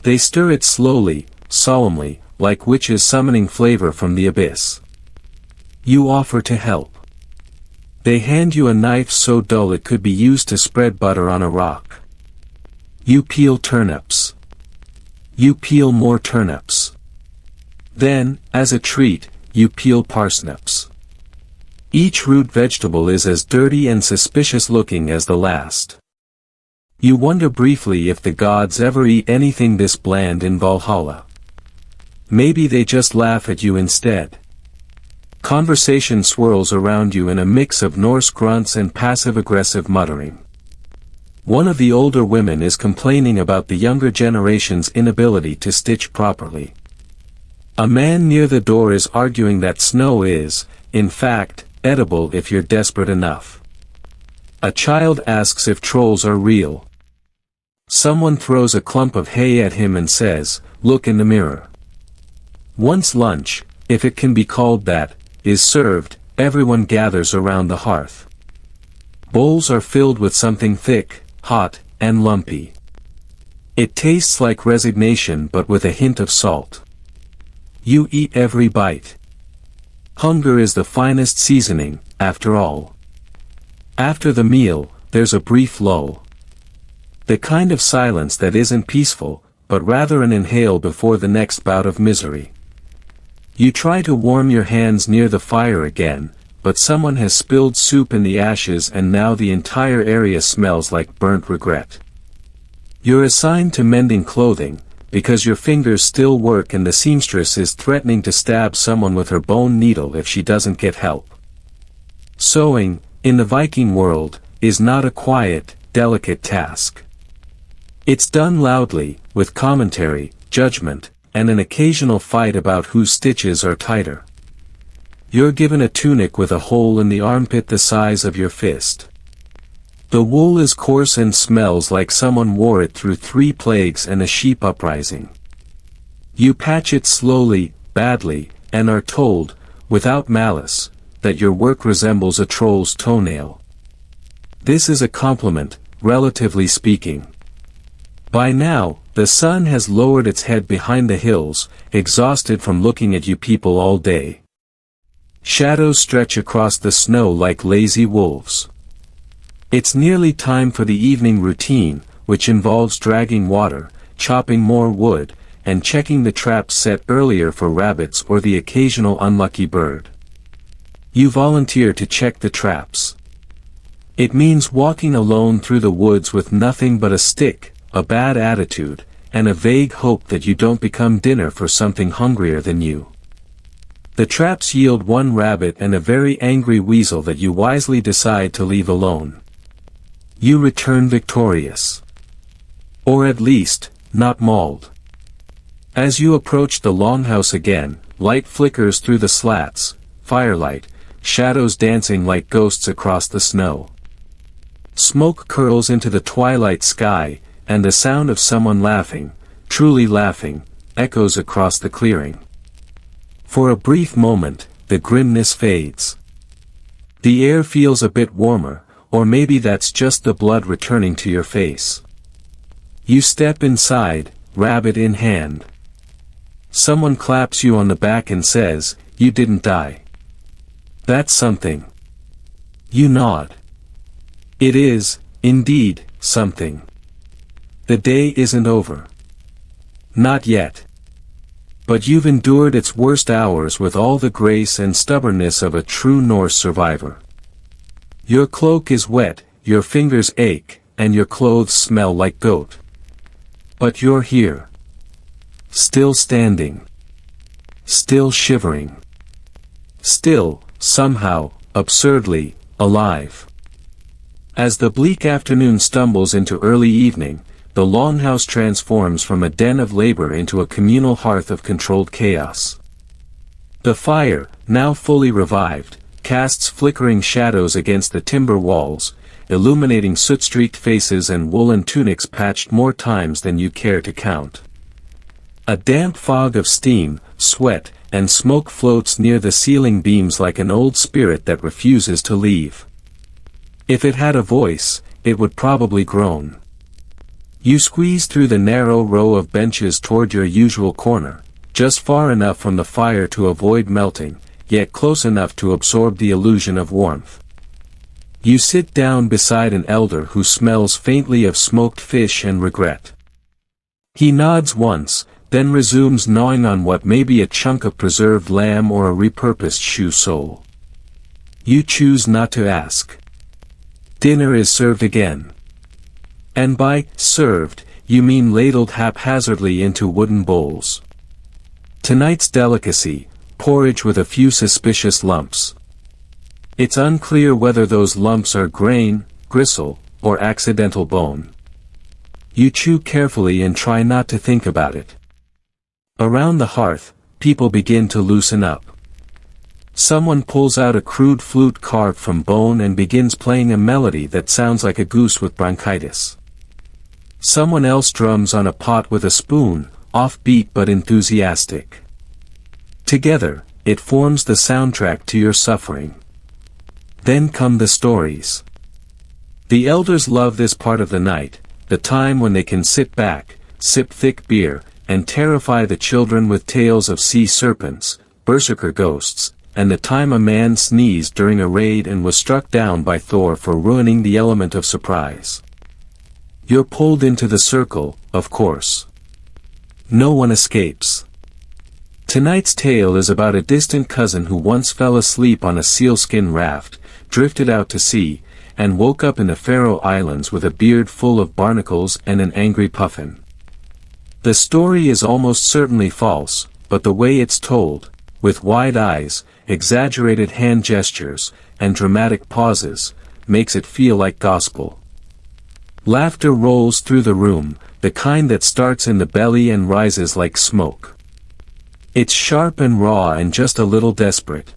A: They stir it slowly, solemnly, like witches summoning flavor from the abyss. You offer to help. They hand you a knife so dull it could be used to spread butter on a rock. You peel turnips. You peel more turnips. Then, as a treat, you peel parsnips. Each root vegetable is as dirty and suspicious looking as the last. You wonder briefly if the gods ever eat anything this bland in Valhalla. Maybe they just laugh at you instead. Conversation swirls around you in a mix of Norse grunts and passive-aggressive muttering. One of the older women is complaining about the younger generation's inability to stitch properly. A man near the door is arguing that snow is, in fact, edible if you're desperate enough. A child asks if trolls are real. Someone throws a clump of hay at him and says, "Look in the mirror." Once lunch, if it can be called that, is served, everyone gathers around the hearth. Bowls are filled with something thick, hot, and lumpy. It tastes like resignation but with a hint of salt. You eat every bite. Hunger is the finest seasoning, after all. After the meal, there's a brief lull. The kind of silence that isn't peaceful, but rather an inhale before the next bout of misery. You try to warm your hands near the fire again, but someone has spilled soup in the ashes and now the entire area smells like burnt regret. You're assigned to mending clothing, because your fingers still work and the seamstress is threatening to stab someone with her bone needle if she doesn't get help. Sewing, in the Viking world, is not a quiet, delicate task. It's done loudly, with commentary, judgment, and an occasional fight about whose stitches are tighter. You're given a tunic with a hole in the armpit the size of your fist. The wool is coarse and smells like someone wore it through 3 plagues and a sheep uprising. You patch it slowly, badly, and are told, without malice, that your work resembles a troll's toenail. This is a compliment, relatively speaking. By now, the sun has lowered its head behind the hills, exhausted from looking at you people all day. Shadows stretch across the snow like lazy wolves. It's nearly time for the evening routine, which involves dragging water, chopping more wood, and checking the traps set earlier for rabbits or the occasional unlucky bird. You volunteer to check the traps. It means walking alone through the woods with nothing but a stick, a bad attitude, and a vague hope that you don't become dinner for something hungrier than you. The traps yield 1 rabbit and a very angry weasel that you wisely decide to leave alone. You return victorious. Or at least, not mauled. As you approach the longhouse again, light flickers through the slats, firelight, shadows dancing like ghosts across the snow. Smoke curls into the twilight sky, and the sound of someone laughing, truly laughing, echoes across the clearing. For a brief moment, the grimness fades. The air feels a bit warmer, or maybe that's just the blood returning to your face. You step inside, rabbit in hand. Someone claps you on the back and says, "You didn't die." That's something. You nod. It is, indeed, something. The day isn't over. Not yet. But you've endured its worst hours with all the grace and stubbornness of a true Norse survivor. Your cloak is wet, your fingers ache, and your clothes smell like goat. But you're here. Still standing. Still shivering. Still, somehow, absurdly, alive. As the bleak afternoon stumbles into early evening, the longhouse transforms from a den of labor into a communal hearth of controlled chaos. The fire, now fully revived, casts flickering shadows against the timber walls, illuminating soot-streaked faces and woolen tunics patched more times than you care to count. A damp fog of steam, sweat, and smoke floats near the ceiling beams like an old spirit that refuses to leave. If it had a voice, it would probably groan. You squeeze through the narrow row of benches toward your usual corner, just far enough from the fire to avoid melting, yet close enough to absorb the illusion of warmth. You sit down beside an elder who smells faintly of smoked fish and regret. He nods once, then resumes gnawing on what may be a chunk of preserved lamb or a repurposed shoe sole. You choose not to ask. Dinner is served again. And by served, you mean ladled haphazardly into wooden bowls. Tonight's delicacy, porridge with a few suspicious lumps. It's unclear whether those lumps are grain, gristle, or accidental bone. You chew carefully and try not to think about it. Around the hearth, people begin to loosen up. Someone pulls out a crude flute carved from bone and begins playing a melody that sounds like a goose with bronchitis. Someone else drums on a pot with a spoon, offbeat but enthusiastic. Together, it forms the soundtrack to your suffering. Then come the stories. The elders love this part of the night, the time when they can sit back, sip thick beer, and terrify the children with tales of sea serpents, berserker ghosts, and the time a man sneezed during a raid and was struck down by Thor for ruining the element of surprise. You're pulled into the circle, of course. No one escapes. Tonight's tale is about a distant cousin who once fell asleep on a sealskin raft, drifted out to sea, and woke up in the Faroe Islands with a beard full of barnacles and an angry puffin. The story is almost certainly false, but the way it's told, with wide eyes, exaggerated hand gestures, and dramatic pauses, makes it feel like gospel. Laughter rolls through the room, the kind that starts in the belly and rises like smoke. It's sharp and raw and just a little desperate.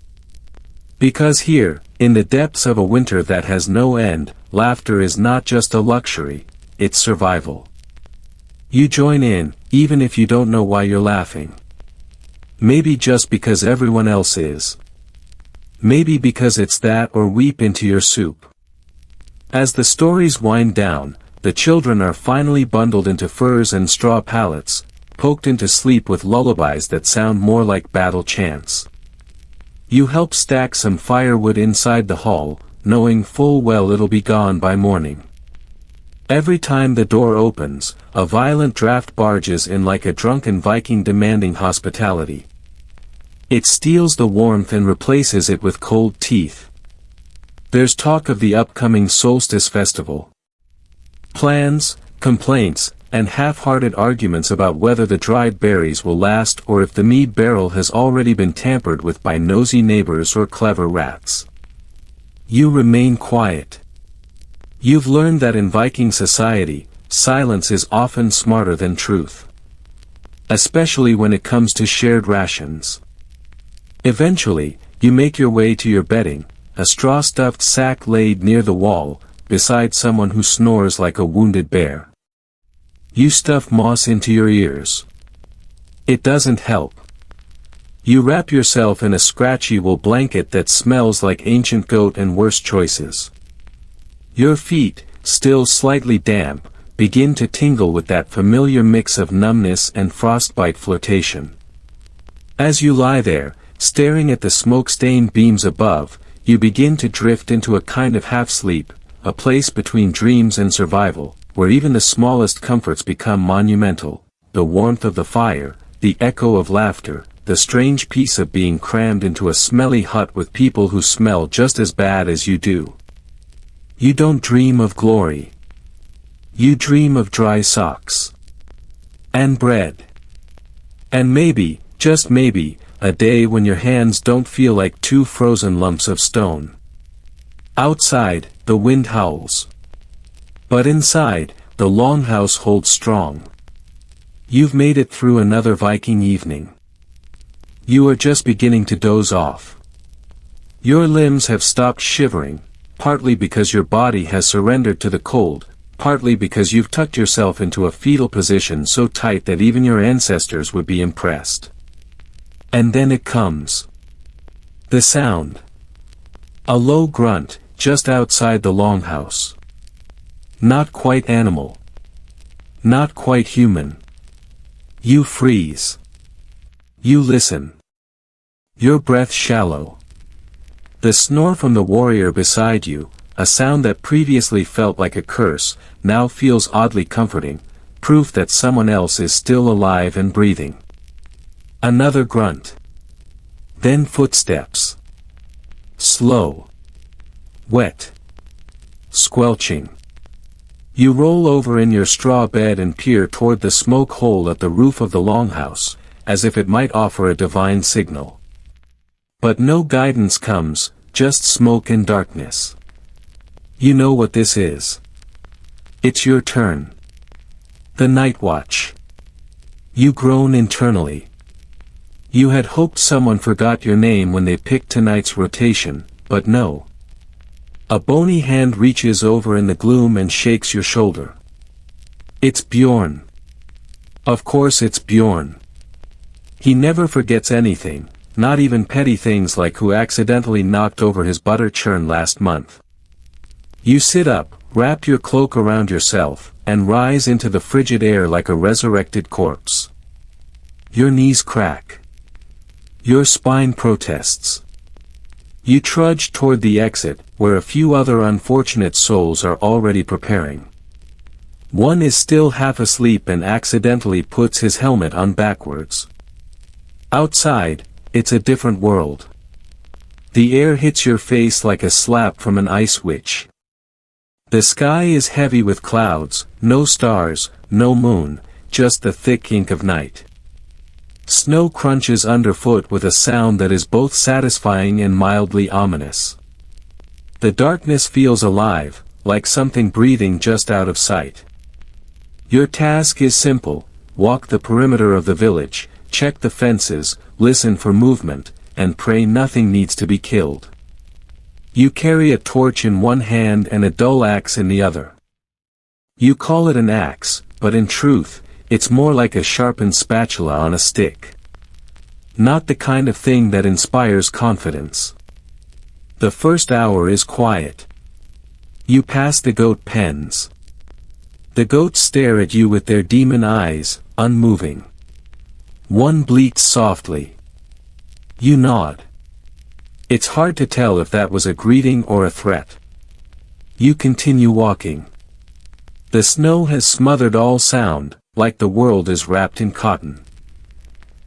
A: Because here, in the depths of a winter that has no end, laughter is not just a luxury, it's survival. You join in, even if you don't know why you're laughing. Maybe just because everyone else is. Maybe because it's that or weep into your soup. As the stories wind down, the children are finally bundled into furs and straw pallets, poked into sleep with lullabies that sound more like battle chants. You help stack some firewood inside the hall, knowing full well it'll be gone by morning. Every time the door opens, a violent draft barges in like a drunken Viking demanding hospitality. It steals the warmth and replaces it with cold teeth. There's talk of the upcoming solstice festival. Plans, complaints, and half-hearted arguments about whether the dried berries will last or if the mead barrel has already been tampered with by nosy neighbors or clever rats. You remain quiet. You've learned that in Viking society, silence is often smarter than truth. Especially when it comes to shared rations. Eventually, you make your way to your bedding, a straw-stuffed sack laid near the wall, beside someone who snores like a wounded bear. You stuff moss into your ears. It doesn't help. You wrap yourself in a scratchy wool blanket that smells like ancient goat and worse choices. Your feet, still slightly damp, begin to tingle with that familiar mix of numbness and frostbite flirtation. As you lie there, staring at the smoke-stained beams above, you begin to drift into a kind of half-sleep, a place between dreams and survival, where even the smallest comforts become monumental, the warmth of the fire, the echo of laughter, the strange peace of being crammed into a smelly hut with people who smell just as bad as you do. You don't dream of glory. You dream of dry socks. And bread. And maybe, just maybe, a day when your hands don't feel like two frozen lumps of stone. Outside, the wind howls. But inside, the longhouse holds strong. You've made it through another Viking evening. You are just beginning to doze off. Your limbs have stopped shivering, partly because your body has surrendered to the cold, partly because you've tucked yourself into a fetal position so tight that even your ancestors would be impressed. And then it comes. The sound. A low grunt, just outside the longhouse. Not quite animal. Not quite human. You freeze. You listen. Your breath shallow. The snore from the warrior beside you, a sound that previously felt like a curse, now feels oddly comforting, proof that someone else is still alive and breathing. Another grunt. Then footsteps. Slow. Wet. Squelching. You roll over in your straw bed and peer toward the smoke hole at the roof of the longhouse, as if it might offer a divine signal. But no guidance comes, just smoke and darkness. You know what this is. It's your turn. The night watch. You groan internally. You had hoped someone forgot your name when they picked tonight's rotation, but no. A bony hand reaches over in the gloom and shakes your shoulder. It's Bjorn. Of course it's Bjorn. He never forgets anything, not even petty things like who accidentally knocked over his butter churn last month. You sit up, wrap your cloak around yourself, and rise into the frigid air like a resurrected corpse. Your knees crack. Your spine protests. You trudge toward the exit, where a few other unfortunate souls are already preparing. One is still half asleep and accidentally puts his helmet on backwards. Outside, it's a different world. The air hits your face like a slap from an ice witch. The sky is heavy with clouds, no stars, no moon, just the thick ink of night. Snow crunches underfoot with a sound that is both satisfying and mildly ominous. The darkness feels alive, like something breathing just out of sight. Your task is simple: walk the perimeter of the village, check the fences, listen for movement, and pray nothing needs to be killed. You carry a torch in one hand and a dull axe in the other. You call it an axe, but in truth, it's more like a sharpened spatula on a stick. Not the kind of thing that inspires confidence. The first hour is quiet. You pass the goat pens. The goats stare at you with their demon eyes, unmoving. One bleats softly. You nod. It's hard to tell if that was a greeting or a threat. You continue walking. The snow has smothered all sound, like the world is wrapped in cotton.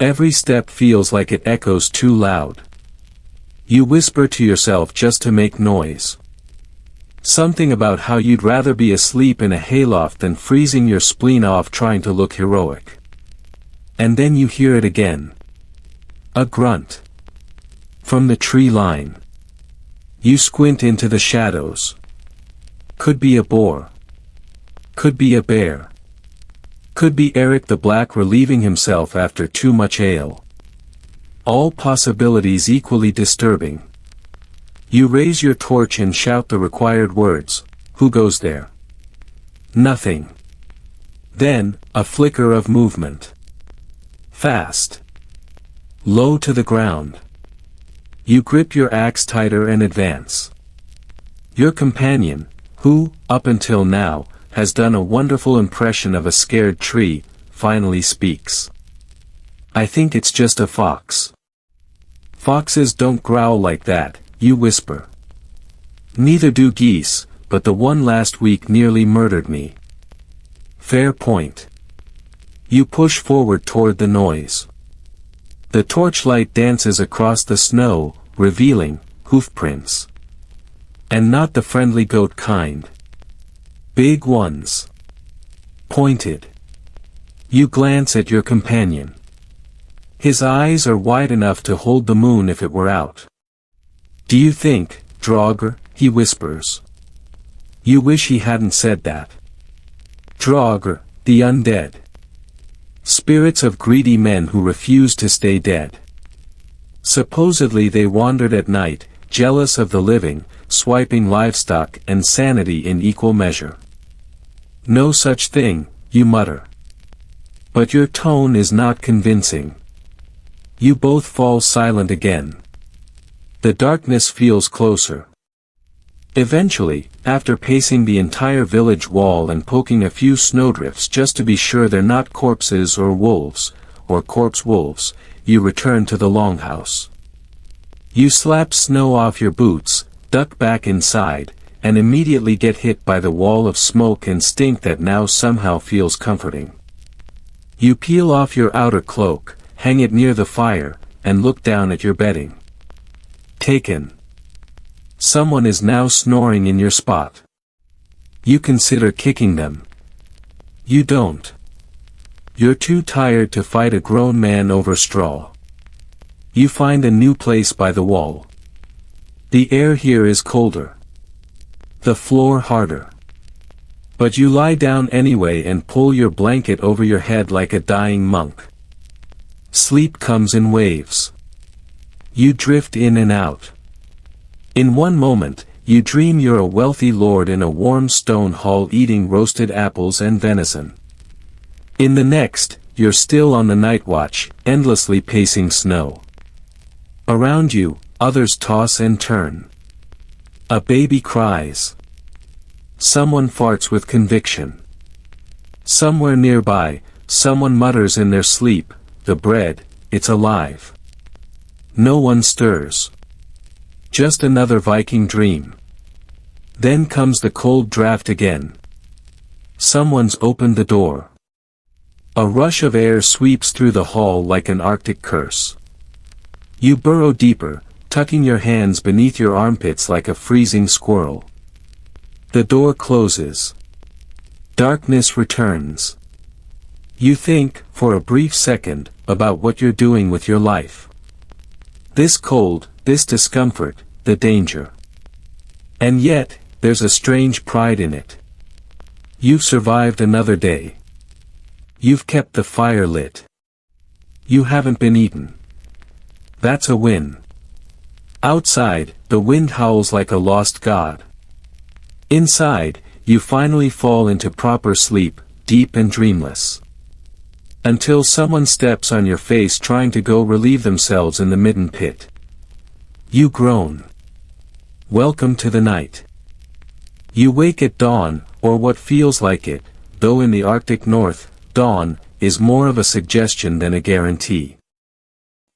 A: Every step feels like it echoes too loud. You whisper to yourself just to make noise. Something about how you'd rather be asleep in a hayloft than freezing your spleen off trying to look heroic. And then you hear it again. A grunt. From the tree line. You squint into the shadows. Could be a boar. Could be a bear. Could be Eric the Black relieving himself after too much ale. All possibilities equally disturbing. You raise your torch and shout the required words. Who goes there? Nothing. Then, a flicker of movement. Fast. Low to the ground. You grip your axe tighter and advance. Your companion, who, up until now, has done a wonderful impression of a scared tree, finally speaks. I think it's just a fox. Foxes don't growl like that, you whisper. Neither do geese, but the one last week nearly murdered me. Fair point. You push forward toward the noise. The torchlight dances across the snow, revealing hoofprints. And not the friendly goat kind. Big ones. Pointed. You glance at your companion. His eyes are wide enough to hold the moon if it were out. Do you think, Draugr, he whispers. You wish he hadn't said that. Draugr, the undead. Spirits of greedy men who refuse to stay dead. Supposedly they wandered at night, jealous of the living, swiping livestock and sanity in equal measure. No such thing, you mutter. But your tone is not convincing. You both fall silent again. The darkness feels closer. Eventually, after pacing the entire village wall and poking a few snowdrifts just to be sure they're not corpses or wolves, or corpse wolves, you return to the longhouse. You slap snow off your boots, duck back inside, and immediately get hit by the wall of smoke and stink that now somehow feels comforting. You peel off your outer cloak, hang it near the fire, and look down at your bedding. Taken. Someone is now snoring in your spot. You consider kicking them. You don't. You're too tired to fight a grown man over straw. You find a new place by the wall. The air here is colder. The floor harder. But you lie down anyway and pull your blanket over your head like a dying monk. Sleep comes in waves. You drift in and out. In one moment, you dream you're a wealthy lord in a warm stone hall eating roasted apples and venison. In the next, you're still on the night watch, endlessly pacing snow. Around you, others toss and turn. A baby cries. Someone farts with conviction. Somewhere nearby, someone mutters in their sleep, the bread, it's alive. No one stirs. Just another Viking dream. Then comes the cold draft again. Someone's opened the door. A rush of air sweeps through the hall like an Arctic curse. You burrow deeper, tucking your hands beneath your armpits like a freezing squirrel. The door closes. Darkness returns. You think, for a brief second, about what you're doing with your life. This cold, this discomfort, the danger. And yet, there's a strange pride in it. You've survived another day. You've kept the fire lit. You haven't been eaten. That's a win. Outside, the wind howls like a lost god. Inside, you finally fall into proper sleep, deep and dreamless. Until someone steps on your face trying to go relieve themselves in the midden pit. You groan. Welcome to the night. You wake at dawn, or what feels like it, though in the Arctic North, dawn is more of a suggestion than a guarantee.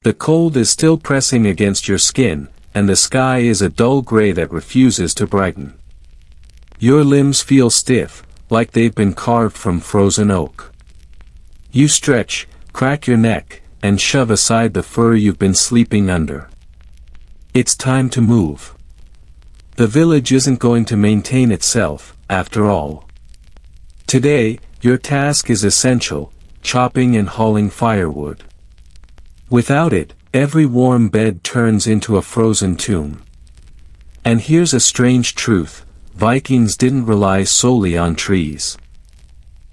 A: The cold is still pressing against your skin, and the sky is a dull gray that refuses to brighten. Your limbs feel stiff, like they've been carved from frozen oak. You stretch, crack your neck, and shove aside the fur you've been sleeping under. It's time to move. The village isn't going to maintain itself, after all. Today, your task is essential, chopping and hauling firewood. Without it, every warm bed turns into a frozen tomb. And here's a strange truth, Vikings didn't rely solely on trees.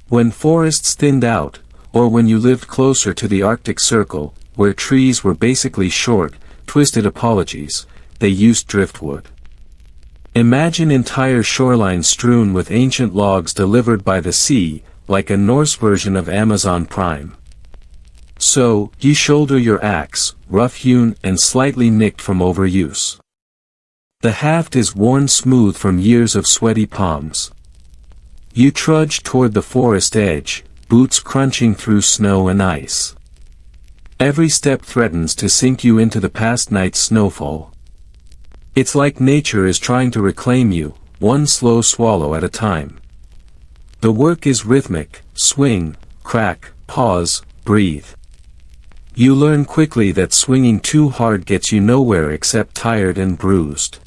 A: When forests thinned out, or when you lived closer to the Arctic Circle, where trees were basically short, twisted apologies, they used driftwood. Imagine entire shorelines strewn with ancient logs delivered by the sea, like a Norse version of Amazon Prime. So, you shoulder your axe, rough-hewn and slightly nicked from overuse. The haft is worn smooth from years of sweaty palms. You trudge toward the forest edge, boots crunching through snow and ice. Every step threatens to sink you into the past night's snowfall. It's like nature is trying to reclaim you, one slow swallow at a time. The work is rhythmic, swing, crack, pause, breathe. You learn quickly that swinging too hard gets you nowhere except tired and bruised.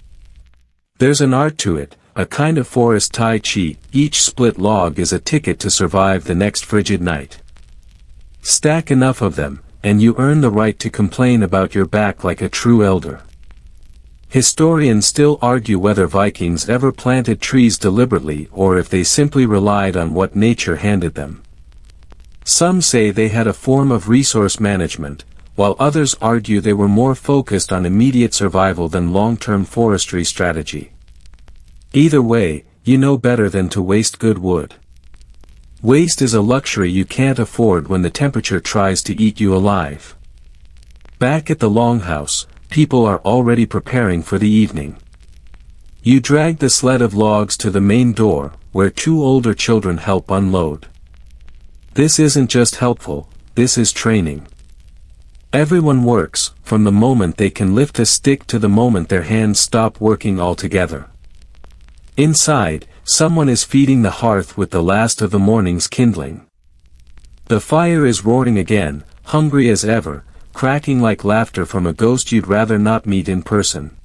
A: There's an art to it, a kind of forest tai chi. Each split log is a ticket to survive the next frigid night. Stack enough of them, and you earn the right to complain about your back like a true elder. Historians still argue whether Vikings ever planted trees deliberately or if they simply relied on what nature handed them. Some say they had a form of resource management, while others argue they were more focused on immediate survival than long-term forestry strategy. Either way, you know better than to waste good wood. Waste is a luxury you can't afford when the temperature tries to eat you alive. Back at the longhouse, people are already preparing for the evening. You drag the sled of logs to the main door, where two older children help unload. This isn't just helpful, this is training. Everyone works, from the moment they can lift a stick to the moment their hands stop working altogether. Inside, someone is feeding the hearth with the last of the morning's kindling. The fire is roaring again, hungry as ever, cracking like laughter from a ghost you'd rather not meet in person.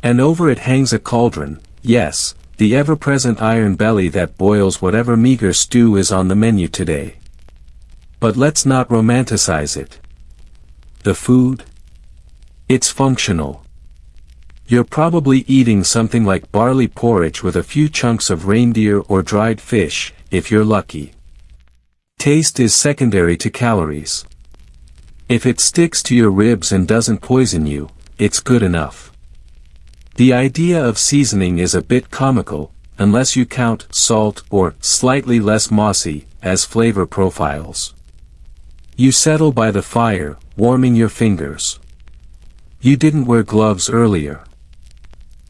A: And over it hangs a cauldron, yes, the ever-present iron belly that boils whatever meager stew is on the menu today. But let's not romanticize it. The food? It's functional. You're probably eating something like barley porridge with a few chunks of reindeer or dried fish, if you're lucky. Taste is secondary to calories. If it sticks to your ribs and doesn't poison you, it's good enough. The idea of seasoning is a bit comical, unless you count salt or slightly less mossy as flavor profiles. You settle by the fire, warming your fingers. You didn't wear gloves earlier.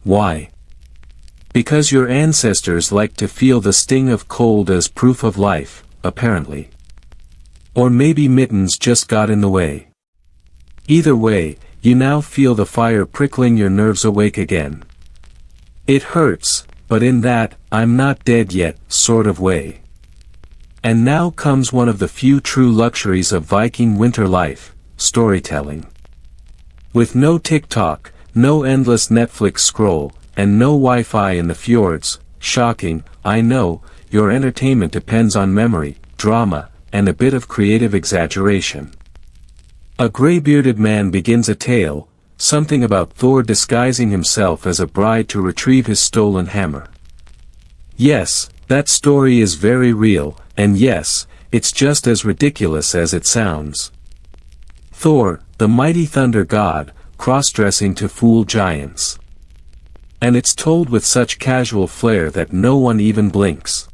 A: Why? Because your ancestors liked to feel the sting of cold as proof of life, apparently. Or maybe mittens just got in the way. Either way, you now feel the fire prickling your nerves awake again. It hurts, but in that, I'm not dead yet, sort of way. And now comes one of the few true luxuries of Viking winter life, storytelling. With no TikTok, no endless Netflix scroll, and no Wi-Fi in the fjords, shocking, I know, your entertainment depends on memory, drama, and a bit of creative exaggeration. A gray-bearded man begins a tale, something about Thor disguising himself as a bride to retrieve his stolen hammer. Yes, that story is very real, and yes, it's just as ridiculous as it sounds. Thor, the mighty thunder god, cross-dressing to fool giants. And it's told with such casual flair that no one even blinks.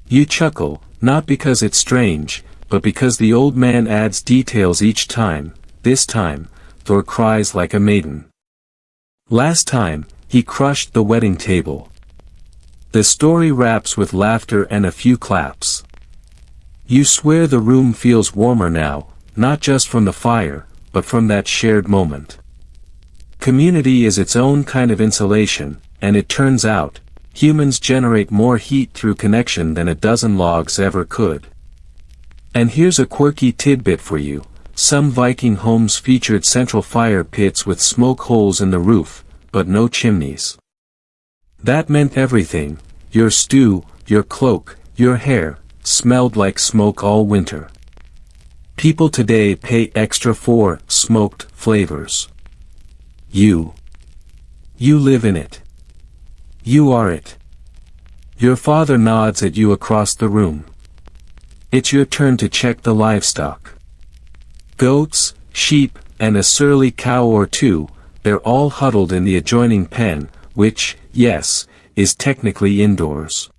A: You chuckle, not because it's strange, but because the old man adds details each time. This time, Thor cries like a maiden. Last time, he crushed the wedding table. The story wraps with laughter and a few claps. You swear the room feels warmer now, not just from the fire, but from that shared moment. Community is its own kind of insulation, and it turns out, humans generate more heat through connection than a dozen logs ever could. And here's a quirky tidbit for you. Some Viking homes featured central fire pits with smoke holes in the roof, but no chimneys. That meant everything. Your stew, your cloak, your hair, smelled like smoke all winter. People today pay extra for smoked flavors. You live in it. You are it. Your father nods at you across the room. It's your turn to check the livestock. Goats, sheep, and a surly cow or two, they're all huddled in the adjoining pen, which, yes, is technically indoors.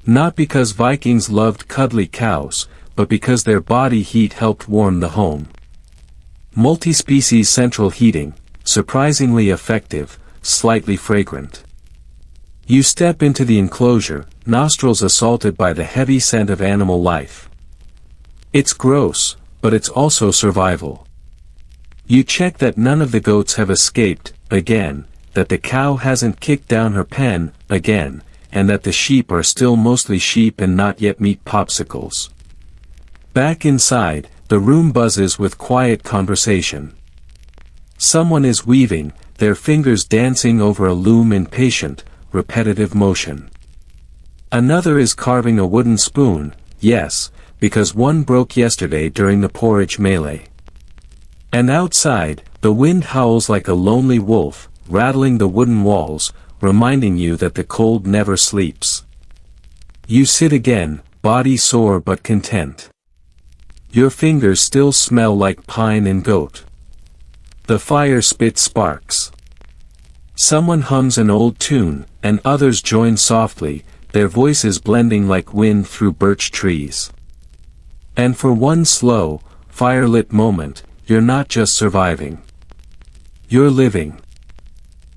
A: Not because Vikings loved cuddly cows, but because their body heat helped warm the home. Multi-species central heating, surprisingly effective, slightly fragrant. You step into the enclosure, nostrils assaulted by the heavy scent of animal life. It's gross, but it's also survival. You check that none of the goats have escaped, again, that the cow hasn't kicked down her pen, again, and that the sheep are still mostly sheep and not yet meat popsicles. Back inside, the room buzzes with quiet conversation. Someone is weaving, their fingers dancing over a loom in patient, repetitive motion. Another is carving a wooden spoon, yes, because one broke yesterday during the porridge melee. And outside, the wind howls like a lonely wolf, rattling the wooden walls, reminding you that the cold never sleeps. You sit again, body sore but content. Your fingers still smell like pine and goat. The fire spits sparks. Someone hums an old tune, and others join softly, their voices blending like wind through birch trees. And for one slow, fire-lit moment, you're not just surviving. You're living.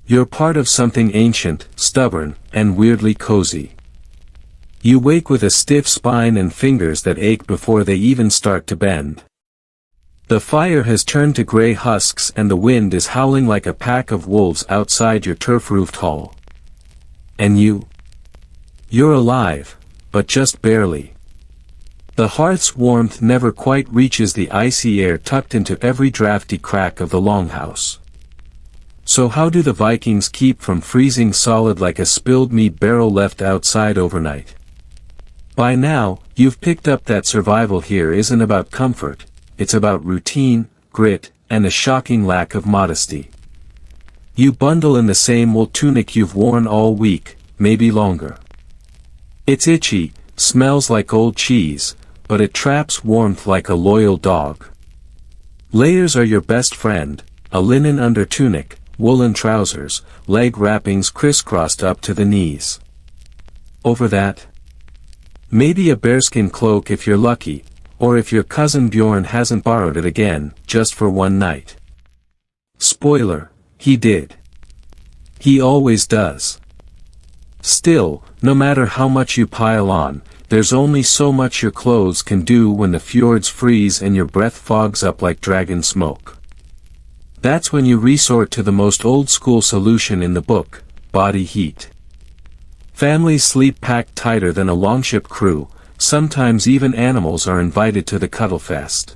A: You're part of something ancient, stubborn, and weirdly cozy. You wake with a stiff spine and fingers that ache before they even start to bend. The fire has turned to gray husks and the wind is howling like a pack of wolves outside your turf-roofed hall. And you're alive, but just barely. The hearth's warmth never quite reaches the icy air tucked into every drafty crack of the longhouse. So how do the Vikings keep from freezing solid like a spilled meat barrel left outside overnight? By now, you've picked up that survival here isn't about comfort, it's about routine, grit, and a shocking lack of modesty. You bundle in the same wool tunic you've worn all week, maybe longer. It's itchy, smells like old cheese, but it traps warmth like a loyal dog. Layers are your best friend, a linen under tunic, woolen trousers, leg wrappings crisscrossed up to the knees. Over that, maybe a bearskin cloak if you're lucky, or if your cousin Bjorn hasn't borrowed it again, just for one night. Spoiler, he did. He always does. Still, no matter how much you pile on, there's only so much your clothes can do when the fjords freeze and your breath fogs up like dragon smoke. That's when you resort to the most old-school solution in the book, body heat. Families sleep packed tighter than a longship crew, sometimes even animals are invited to the cuddle fest.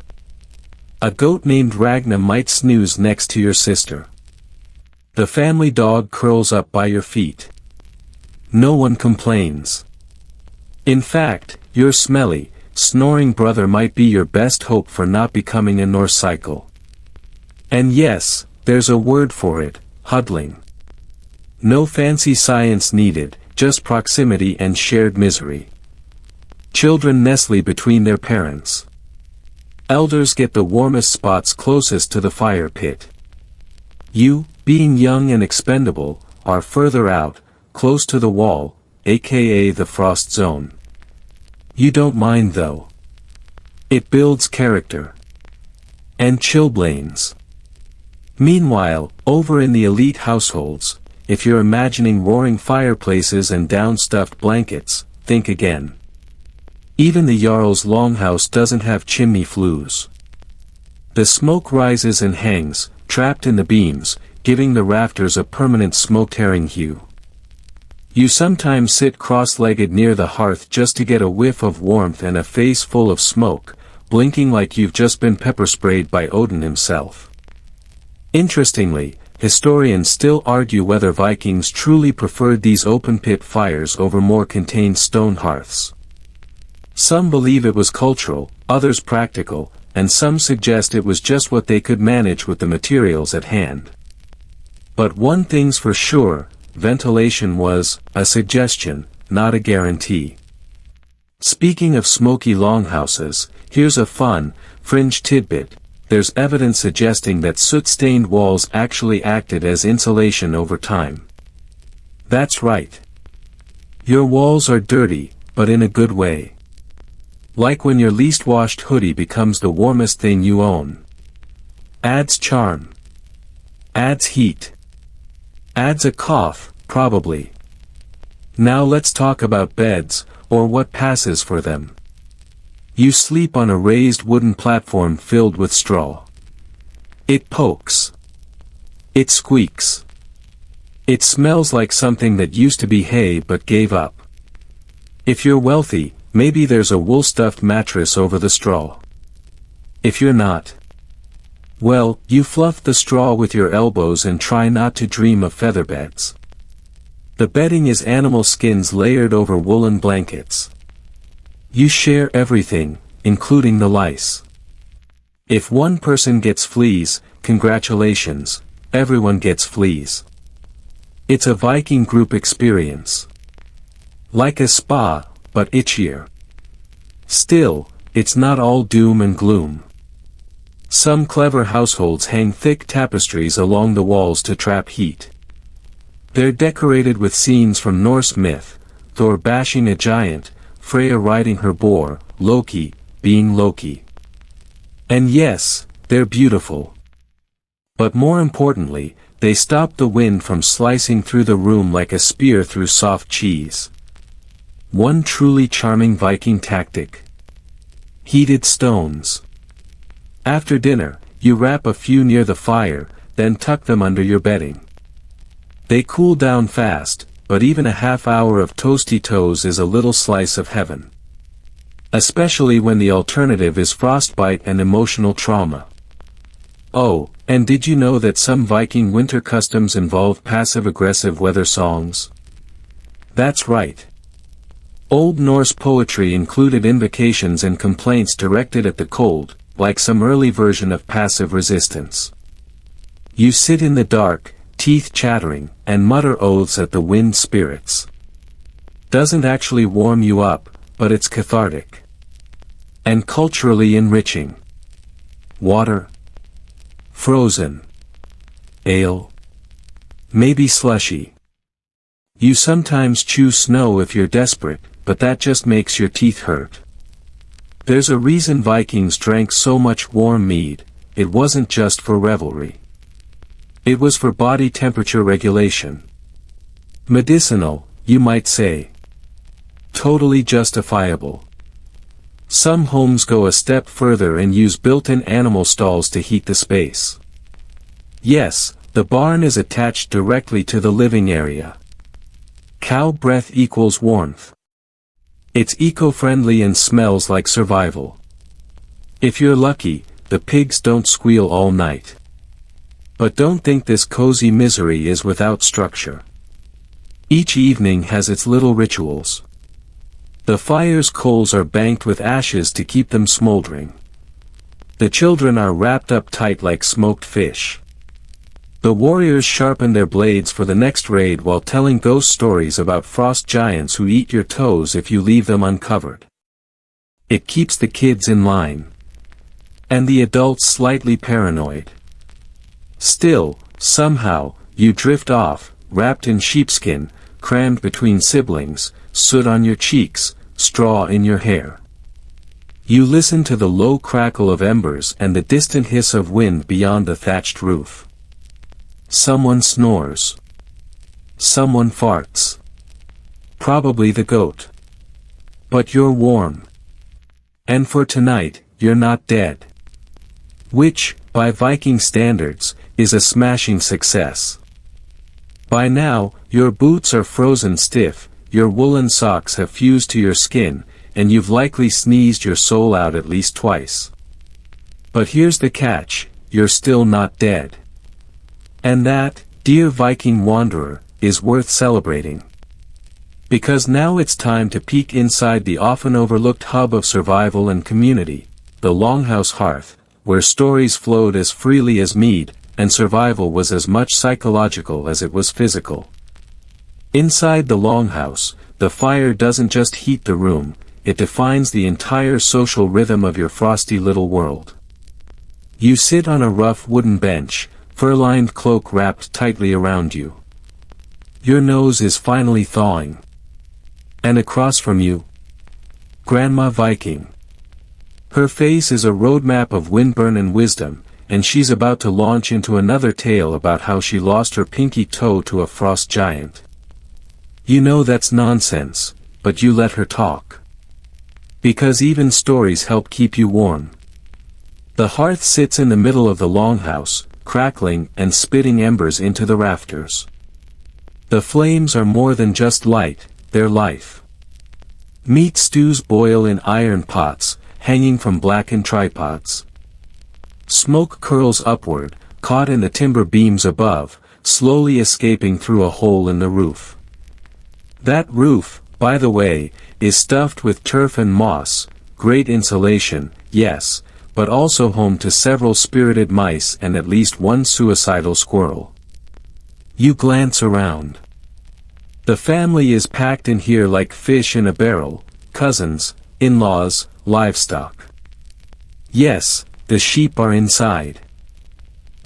A: A goat named Ragna might snooze next to your sister. The family dog curls up by your feet. No one complains. In fact, your smelly, snoring brother might be your best hope for not becoming a Norse cycle. And yes, there's a word for it, huddling. No fancy science needed, just proximity and shared misery. Children nestle between their parents. Elders get the warmest spots closest to the fire pit. You, being young and expendable, are further out, close to the wall, aka the frost zone. You don't mind though. It builds character. And chilblains. Meanwhile, over in the elite households, if you're imagining roaring fireplaces and down-stuffed blankets, think again. Even the Jarl's longhouse doesn't have chimney flues. The smoke rises and hangs, trapped in the beams, giving the rafters a permanent smoke-tearing hue. You sometimes sit cross-legged near the hearth just to get a whiff of warmth and a face full of smoke, blinking like you've just been pepper-sprayed by Odin himself. Interestingly, historians still argue whether Vikings truly preferred these open-pit fires over more contained stone hearths. Some believe it was cultural, others practical, and some suggest it was just what they could manage with the materials at hand. But one thing's for sure, ventilation was a suggestion, not a guarantee. Speaking of smoky longhouses, here's a fun, fringe tidbit. There's evidence suggesting that soot-stained walls actually acted as insulation over time. That's right. Your walls are dirty, but in a good way. Like when your least washed hoodie becomes the warmest thing you own. Adds charm. Adds heat. Adds a cough, probably. Now let's talk about beds, or what passes for them. You sleep on a raised wooden platform filled with straw. It pokes. It squeaks. It smells like something that used to be hay but gave up. If you're wealthy, maybe there's a wool-stuffed mattress over the straw. If you're not, well, you fluff the straw with your elbows and try not to dream of featherbeds. The bedding is animal skins layered over woolen blankets. You share everything, including the lice. If one person gets fleas, congratulations, everyone gets fleas. It's a Viking group experience. Like a spa, but itchier. Still, it's not all doom and gloom. Some clever households hang thick tapestries along the walls to trap heat. They're decorated with scenes from Norse myth, Thor bashing a giant, Freya riding her boar, Loki being Loki. And yes, they're beautiful. But more importantly, they stop the wind from slicing through the room like a spear through soft cheese. One truly charming Viking tactic. Heated stones. After dinner, you wrap a few near the fire, then tuck them under your bedding. They cool down fast, but even a half hour of toasty toes is a little slice of heaven. Especially when the alternative is frostbite and emotional trauma. Oh, and did you know that some Viking winter customs involve passive-aggressive weather songs? That's right. Old Norse poetry included invocations and complaints directed at the cold, like some early version of passive resistance. You sit in the dark, teeth chattering, and mutter oaths at the wind spirits. Doesn't actually warm you up, but it's cathartic. And culturally enriching. Water. Frozen. Ale. Maybe slushy. You sometimes choose snow if you're desperate, but that just makes your teeth hurt. There's a reason Vikings drank so much warm mead. It wasn't just for revelry. It was for body temperature regulation. Medicinal, you might say. Totally justifiable. Some homes go a step further and use built-in animal stalls to heat the space. Yes, the barn is attached directly to the living area. Cow breath equals warmth. It's eco-friendly and smells like survival. If you're lucky, the pigs don't squeal all night. But don't think this cozy misery is without structure. Each evening has its little rituals. The fire's coals are banked with ashes to keep them smoldering. The children are wrapped up tight like smoked fish. The warriors sharpen their blades for the next raid while telling ghost stories about frost giants who eat your toes if you leave them uncovered. It keeps the kids in line. and the adults slightly paranoid. Still, somehow, you drift off, wrapped in sheepskin, crammed between siblings, soot on your cheeks, straw in your hair. You listen to the low crackle of embers and the distant hiss of wind beyond the thatched roof. Someone snores. Someone farts. Probably the goat. But you're warm. And for tonight, you're not dead. Which, by Viking standards, is a smashing success. By now, your boots are frozen stiff, your woolen socks have fused to your skin, and you've likely sneezed your soul out at least twice. But here's the catch, you're still not dead. And that, dear Viking wanderer, is worth celebrating. Because now it's time to peek inside the often overlooked hub of survival and community, the longhouse hearth, where stories flowed as freely as mead, and survival was as much psychological as it was physical. Inside the longhouse, the fire doesn't just heat the room, it defines the entire social rhythm of your frosty little world. You sit on a rough wooden bench, fur-lined cloak wrapped tightly around you. Your nose is finally thawing. And across from you, Grandma Viking. Her face is a roadmap of windburn and wisdom, and she's about to launch into another tale about how she lost her pinky toe to a frost giant. You know that's nonsense, but you let her talk. Because even stories help keep you warm. The hearth sits in the middle of the longhouse, crackling and spitting embers into the rafters. The flames are more than just light, they're life. Meat stews boil in iron pots, hanging from blackened tripods. Smoke curls upward, caught in the timber beams above, slowly escaping through a hole in the roof. That roof, by the way, is stuffed with turf and moss, great insulation, yes, but also home to several spirited mice and at least one suicidal squirrel. You glance around. The family is packed in here like fish in a barrel, cousins, in-laws, livestock. Yes, the sheep are inside.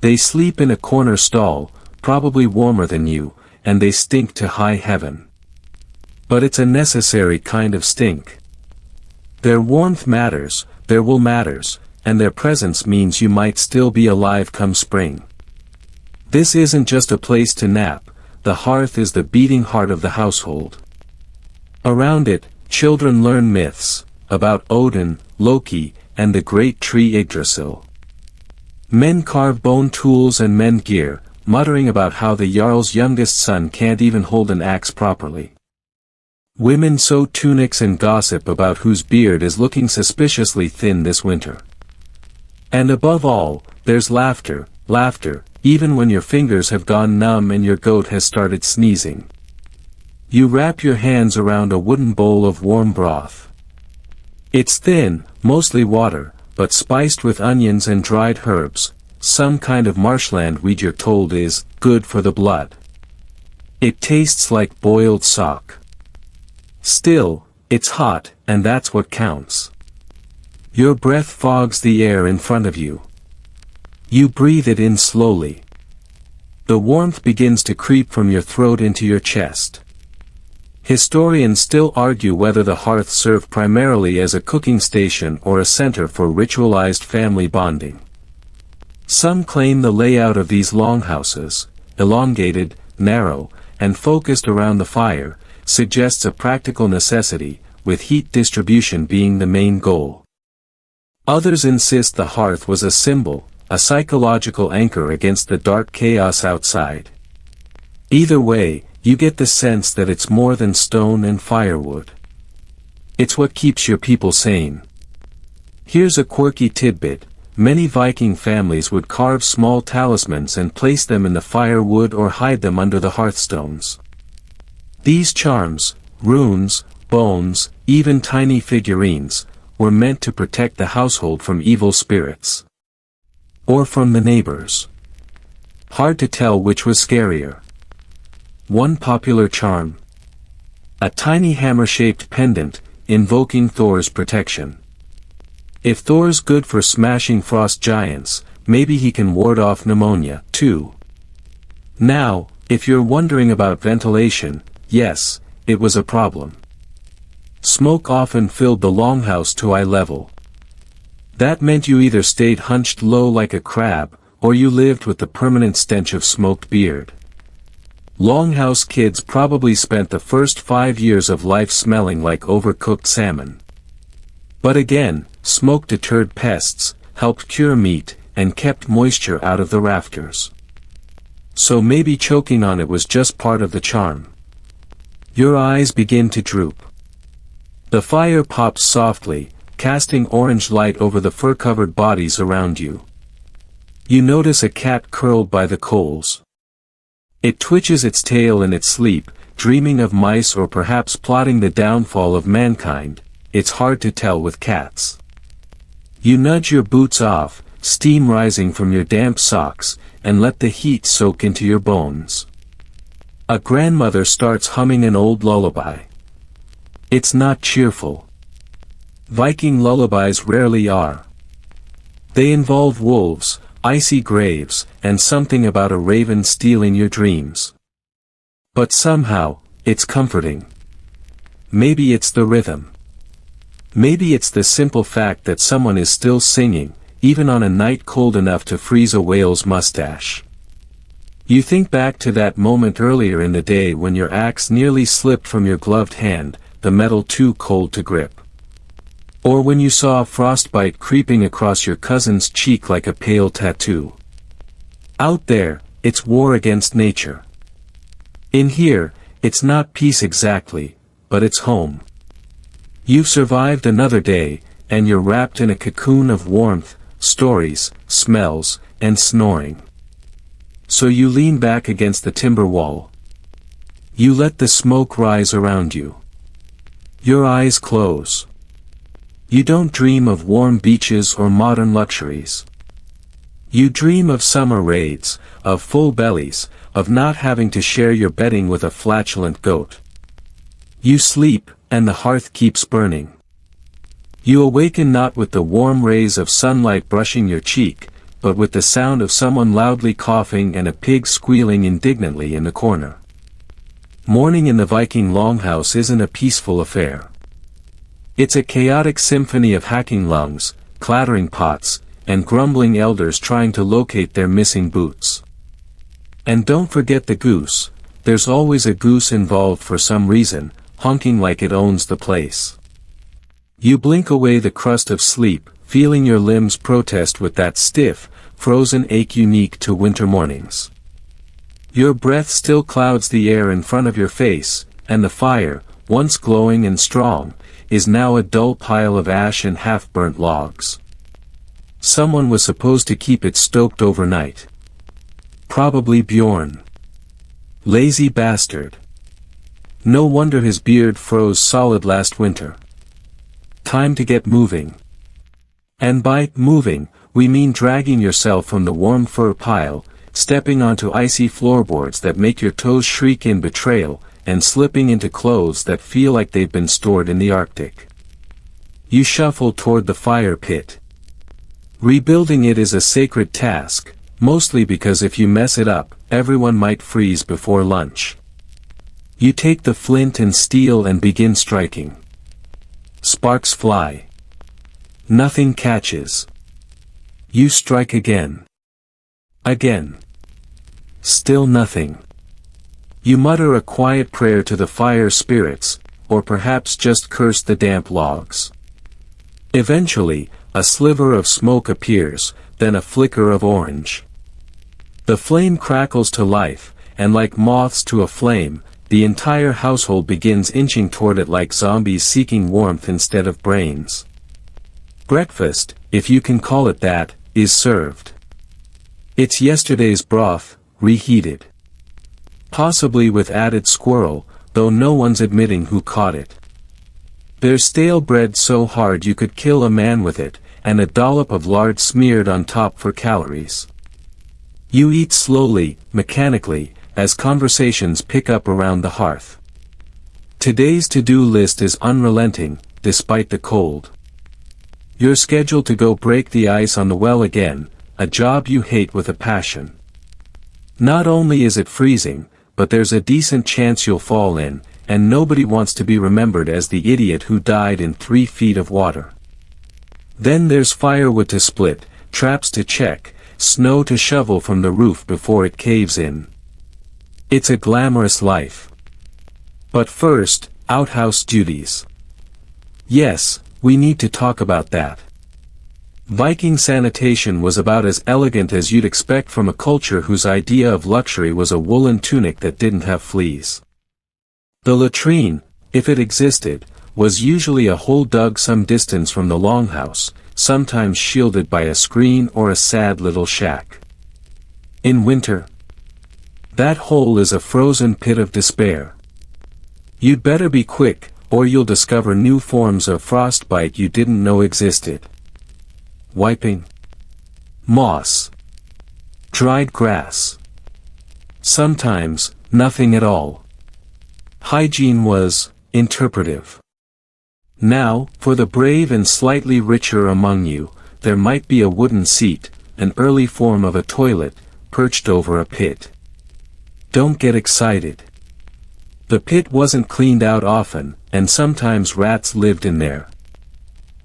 A: They sleep in a corner stall, probably warmer than you, and they stink to high heaven. But it's a necessary kind of stink. Their warmth matters, their wool matters, and their presence means you might still be alive come spring. This isn't just a place to nap, the hearth is the beating heart of the household. Around it, children learn myths, about Odin, Loki, and the great tree Yggdrasil. Men carve bone tools and mend gear, muttering about how the Jarl's youngest son can't even hold an axe properly. Women sew tunics and gossip about whose beard is looking suspiciously thin this winter. And above all, there's laughter, even when your fingers have gone numb and your goat has started sneezing. You wrap your hands around a wooden bowl of warm broth. It's thin, mostly water, but spiced with onions and dried herbs, some kind of marshland weed you're told is good for the blood. It tastes like boiled sock. Still, it's hot, and that's what counts. Your breath fogs the air in front of you. You breathe it in slowly. The warmth begins to creep from your throat into your chest. Historians still argue whether the hearth served primarily as a cooking station or a center for ritualized family bonding. Some claim the layout of these longhouses, elongated, narrow, and focused around the fire, suggests a practical necessity, with heat distribution being the main goal. Others insist the hearth was a symbol, a psychological anchor against the dark chaos outside. Either way, you get the sense that it's more than stone and firewood. It's what keeps your people sane. Here's a quirky tidbit: many Viking families would carve small talismans and place them in the firewood or hide them under the hearthstones. These charms, runes, bones, even tiny figurines, were meant to protect the household from evil spirits. Or from the neighbors. Hard to tell which was scarier. One popular charm. A tiny hammer-shaped pendant, invoking Thor's protection. If Thor's good for smashing frost giants, maybe he can ward off pneumonia, too. Now, if you're wondering about ventilation, yes, it was a problem. Smoke often filled the longhouse to eye level. That meant you either stayed hunched low like a crab, or you lived with the permanent stench of smoked beard. Longhouse kids probably spent the first 5 years of life smelling like overcooked salmon. But again, smoke deterred pests, helped cure meat, and kept moisture out of the rafters. So maybe choking on it was just part of the charm. Your eyes begin to droop. The fire pops softly, casting orange light over the fur-covered bodies around you. You notice a cat curled by the coals. It twitches its tail in its sleep, dreaming of mice or perhaps plotting the downfall of mankind. It's hard to tell with cats. You nudge your boots off, steam rising from your damp socks, and let the heat soak into your bones. A grandmother starts humming an old lullaby. It's not cheerful. Viking lullabies rarely are. They involve wolves, icy graves, and something about a raven stealing your dreams. But somehow, it's comforting. Maybe it's the rhythm. Maybe it's the simple fact that someone is still singing, even on a night cold enough to freeze a whale's mustache. You think back to that moment earlier in the day when your axe nearly slipped from your gloved hand, the metal too cold to grip. Or when you saw a frostbite creeping across your cousin's cheek like a pale tattoo. Out there, it's war against nature. In here, it's not peace exactly, but it's home. You've survived another day, and you're wrapped in a cocoon of warmth, stories, smells, and snoring. So you lean back against the timber wall. You let the smoke rise around you. Your eyes close. You don't dream of warm beaches or modern luxuries. You dream of summer raids, of full bellies, of not having to share your bedding with a flatulent goat. You sleep, and the hearth keeps burning. You awaken not with the warm rays of sunlight brushing your cheek, but with the sound of someone loudly coughing and a pig squealing indignantly in the corner. Morning in the Viking longhouse isn't a peaceful affair. It's a chaotic symphony of hacking lungs, clattering pots, and grumbling elders trying to locate their missing boots. And don't forget the goose. There's always a goose involved for some reason, honking like it owns the place. You blink away the crust of sleep, feeling your limbs protest with that stiff, frozen ache unique to winter mornings. Your breath still clouds the air in front of your face, and the fire, once glowing and strong, is now a dull pile of ash and half-burnt logs. Someone was supposed to keep it stoked overnight. Probably Bjorn. Lazy bastard. No wonder his beard froze solid last winter. Time to get moving. And by moving, we mean dragging yourself from the warm fur pile, stepping onto icy floorboards that make your toes shriek in betrayal, and slipping into clothes that feel like they've been stored in the Arctic. You shuffle toward the fire pit. Rebuilding it is a sacred task, mostly because if you mess it up, everyone might freeze before lunch. You take the flint and steel and begin striking. Sparks fly. Nothing catches. You strike again. Again. Still nothing. You mutter a quiet prayer to the fire spirits, or perhaps just curse the damp logs. Eventually, a sliver of smoke appears, then a flicker of orange. The flame crackles to life, and like moths to a flame, the entire household begins inching toward it like zombies seeking warmth instead of brains. Breakfast, if you can call it that, is served. It's yesterday's broth, reheated. Possibly with added squirrel, though no one's admitting who caught it. There's stale bread so hard you could kill a man with it, and a dollop of lard smeared on top for calories. You eat slowly, mechanically, as conversations pick up around the hearth. Today's to-do list is unrelenting, despite the cold. You're scheduled to go break the ice on the well again, a job you hate with a passion. Not only is it freezing, but there's a decent chance you'll fall in, and nobody wants to be remembered as the idiot who died in 3 feet of water. Then there's firewood to split, traps to check, snow to shovel from the roof before it caves in. It's a glamorous life. But first, outhouse duties. Yes, we need to talk about that. Viking sanitation was about as elegant as you'd expect from a culture whose idea of luxury was a woolen tunic that didn't have fleas. The latrine, if it existed, was usually a hole dug some distance from the longhouse, sometimes shielded by a screen or a sad little shack. In winter, that hole is a frozen pit of despair. You'd better be quick, or you'll discover new forms of frostbite you didn't know existed. Wiping, moss, dried grass. Sometimes, nothing at all. Hygiene was interpretive. Now, for the brave and slightly richer among you, there might be a wooden seat, an early form of a toilet, perched over a pit. Don't get excited. The pit wasn't cleaned out often, and sometimes rats lived in there.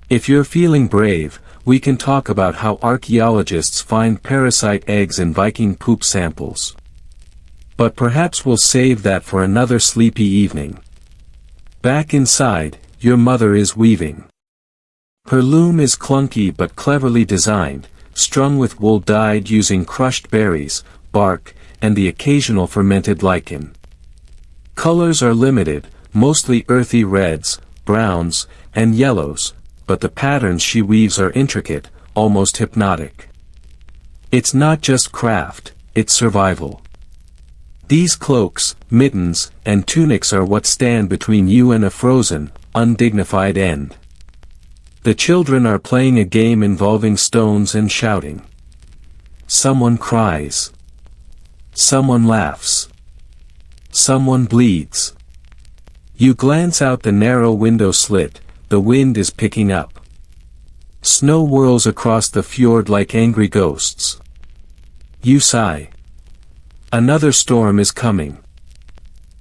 A: If you're feeling brave, we can talk about how archaeologists find parasite eggs in Viking poop samples. But perhaps we'll save that for another sleepy evening. Back inside, your mother is weaving. Her loom is clunky but cleverly designed, strung with wool dyed using crushed berries, bark, and the occasional fermented lichen. Colors are limited, mostly earthy reds, browns, and yellows, but the patterns she weaves are intricate, almost hypnotic. It's not just craft, it's survival. These cloaks, mittens, and tunics are what stand between you and a frozen, undignified end. The children are playing a game involving stones and shouting. Someone cries. Someone laughs. Someone bleeds. You glance out the narrow window slit. The wind is picking up. Snow whirls across the fjord like angry ghosts. You sigh. Another storm is coming.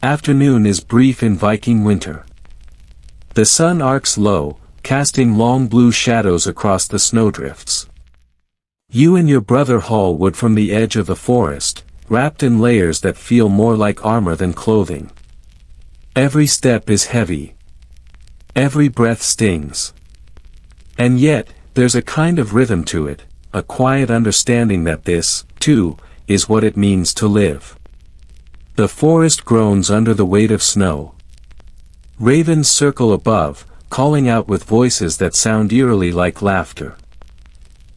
A: Afternoon is brief in Viking winter. The sun arcs low, casting long blue shadows across the snowdrifts. You and your brother haul wood from the edge of the forest, wrapped in layers that feel more like armor than clothing. Every step is heavy. Every breath stings. And yet, there's a kind of rhythm to it, a quiet understanding that this, too, is what it means to live. The forest groans under the weight of snow. Ravens circle above, calling out with voices that sound eerily like laughter.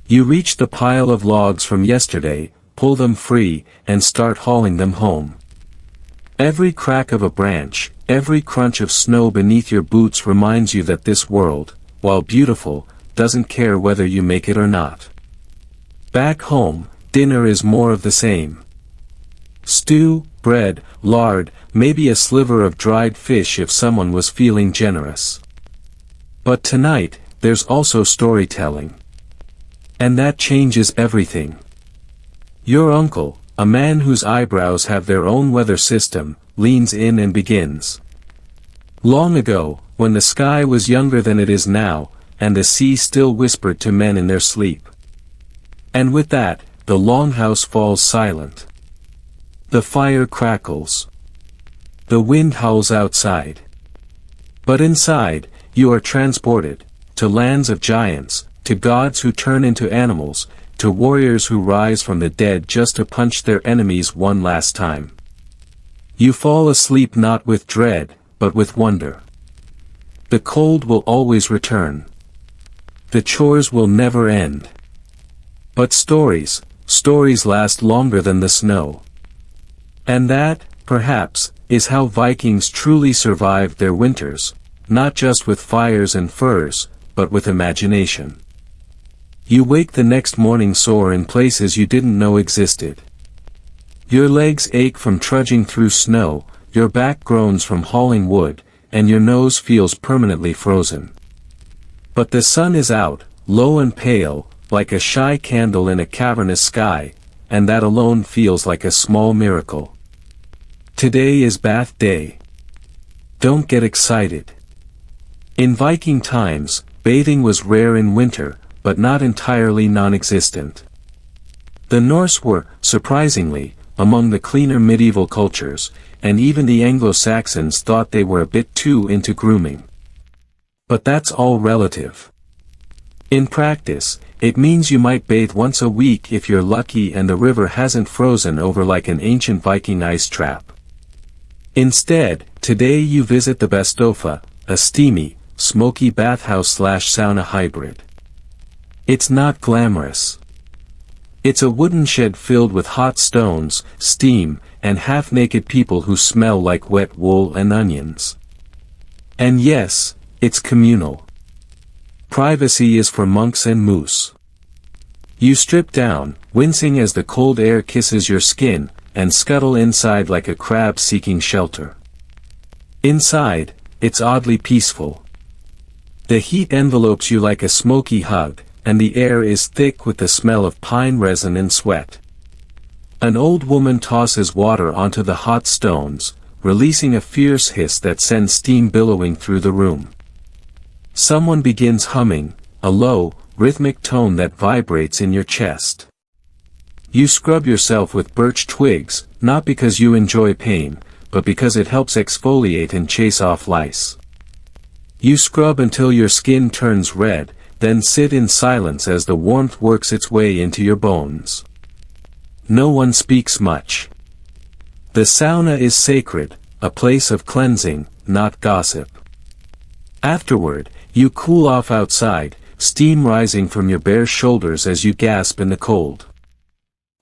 A: You reach the pile of logs from yesterday, pull them free, and start hauling them home. Every crack of a branch, every crunch of snow beneath your boots reminds you that this world, while beautiful, doesn't care whether you make it or not. Back home, dinner is more of the same. Stew, bread, lard, maybe a sliver of dried fish if someone was feeling generous. But tonight, there's also storytelling. And that changes everything. Your uncle, a man whose eyebrows have their own weather system, leans in and begins. Long ago, when the sky was younger than it is now, and the sea still whispered to men in their sleep. And with that, the longhouse falls silent. The fire crackles. The wind howls outside. But inside, you are transported, to lands of giants, to gods who turn into animals, to warriors who rise from the dead just to punch their enemies one last time. You fall asleep not with dread, but with wonder. The cold will always return. The chores will never end. But stories last longer than the snow. And that, perhaps, is how Vikings truly survived their winters, not just with fires and furs, but with imagination. You wake the next morning sore in places you didn't know existed. Your legs ache from trudging through snow, your back groans from hauling wood, and your nose feels permanently frozen. But the sun is out, low and pale, like a shy candle in a cavernous sky, and that alone feels like a small miracle. Today is bath day. Don't get excited. In Viking times, bathing was rare in winter, but not entirely non-existent. The Norse were, surprisingly, among the cleaner medieval cultures, and even the Anglo-Saxons thought they were a bit too into grooming. But that's all relative. In practice, it means you might bathe once a week if you're lucky and the river hasn't frozen over like an ancient Viking ice trap. Instead, today you visit the Bastofa, a steamy, smoky bathhouse/sauna hybrid. It's not glamorous. It's a wooden shed filled with hot stones, steam, and half-naked people who smell like wet wool and onions. And yes, it's communal. Privacy is for monks and moose. You strip down, wincing as the cold air kisses your skin, and scuttle inside like a crab seeking shelter. Inside, it's oddly peaceful. The heat envelopes you like a smoky hug, and the air is thick with the smell of pine resin and sweat. An old woman tosses water onto the hot stones, releasing a fierce hiss that sends steam billowing through the room. Someone begins humming, a low, rhythmic tone that vibrates in your chest. You scrub yourself with birch twigs, not because you enjoy pain, but because it helps exfoliate and chase off lice. You scrub until your skin turns red, then sit in silence as the warmth works its way into your bones. No one speaks much. The sauna is sacred, a place of cleansing, not gossip. Afterward, you cool off outside, steam rising from your bare shoulders as you gasp in the cold.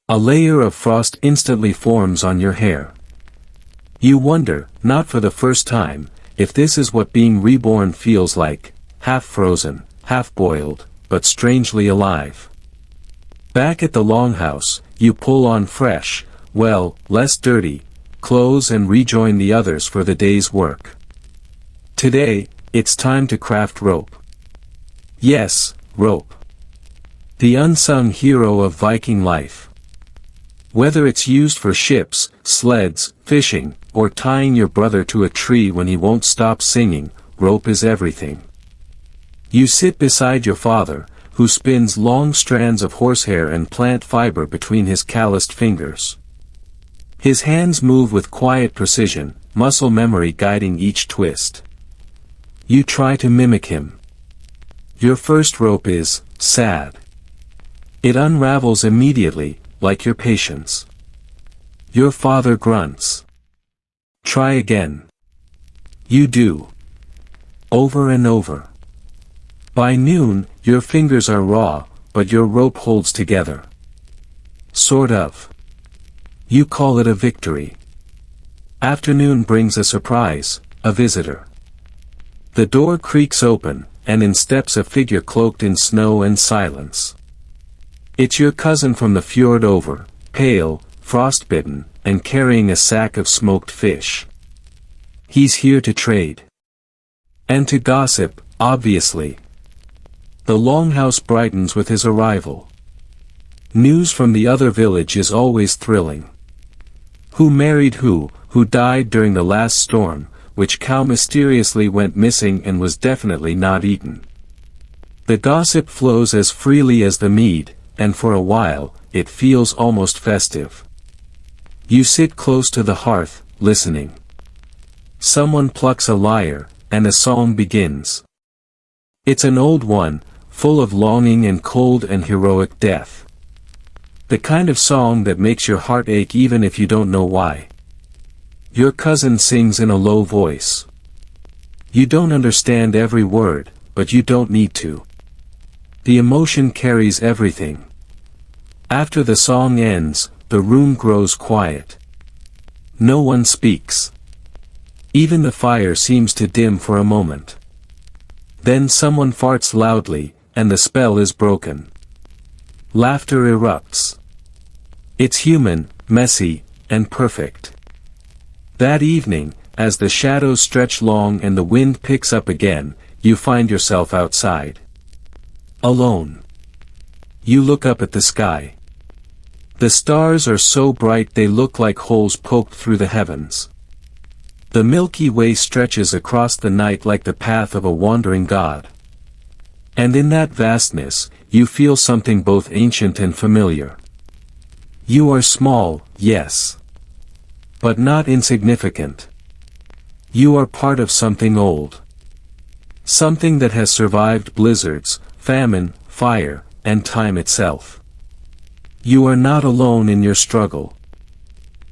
A: A layer of frost instantly forms on your hair. You wonder, not for the first time, if this is what being reborn feels like, half frozen, half boiled, but strangely alive. Back at the longhouse, you pull on fresh, well, less dirty, clothes and rejoin the others for the day's work. Today, it's time to craft rope. Yes, rope. The unsung hero of Viking life. Whether it's used for ships, sleds, fishing, or tying your brother to a tree when he won't stop singing, rope is everything. You sit beside your father, who spins long strands of horsehair and plant fiber between his calloused fingers. His hands move with quiet precision, muscle memory guiding each twist. You try to mimic him. Your first rope is sad. It unravels immediately, like your patience. Your father grunts. Try again. You do. Over and over. By noon, your fingers are raw, but your rope holds together. Sort of. You call it a victory. Afternoon brings a surprise, a visitor. The door creaks open, and in steps a figure cloaked in snow and silence. It's your cousin from the fjord over, pale, frostbitten, and carrying a sack of smoked fish. He's here to trade. And to gossip, obviously. The longhouse brightens with his arrival. News from the other village is always thrilling. Who married who died during the last storm, which cow mysteriously went missing and was definitely not eaten. The gossip flows as freely as the mead, and for a while, it feels almost festive. You sit close to the hearth, listening. Someone plucks a lyre, and a song begins. It's an old one, full of longing and cold and heroic death. The kind of song that makes your heart ache even if you don't know why. Your cousin sings in a low voice. You don't understand every word, but you don't need to. The emotion carries everything. After the song ends, the room grows quiet. No one speaks. Even the fire seems to dim for a moment. Then someone farts loudly, and the spell is broken. Laughter erupts. It's human, messy, and perfect. That evening, as the shadows stretch long and the wind picks up again, you find yourself outside. Alone. You look up at the sky. The stars are so bright they look like holes poked through the heavens. The Milky Way stretches across the night like the path of a wandering god. And in that vastness, you feel something both ancient and familiar. You are small, yes. But not insignificant. You are part of something old. Something that has survived blizzards, famine, fire, and time itself. You are not alone in your struggle.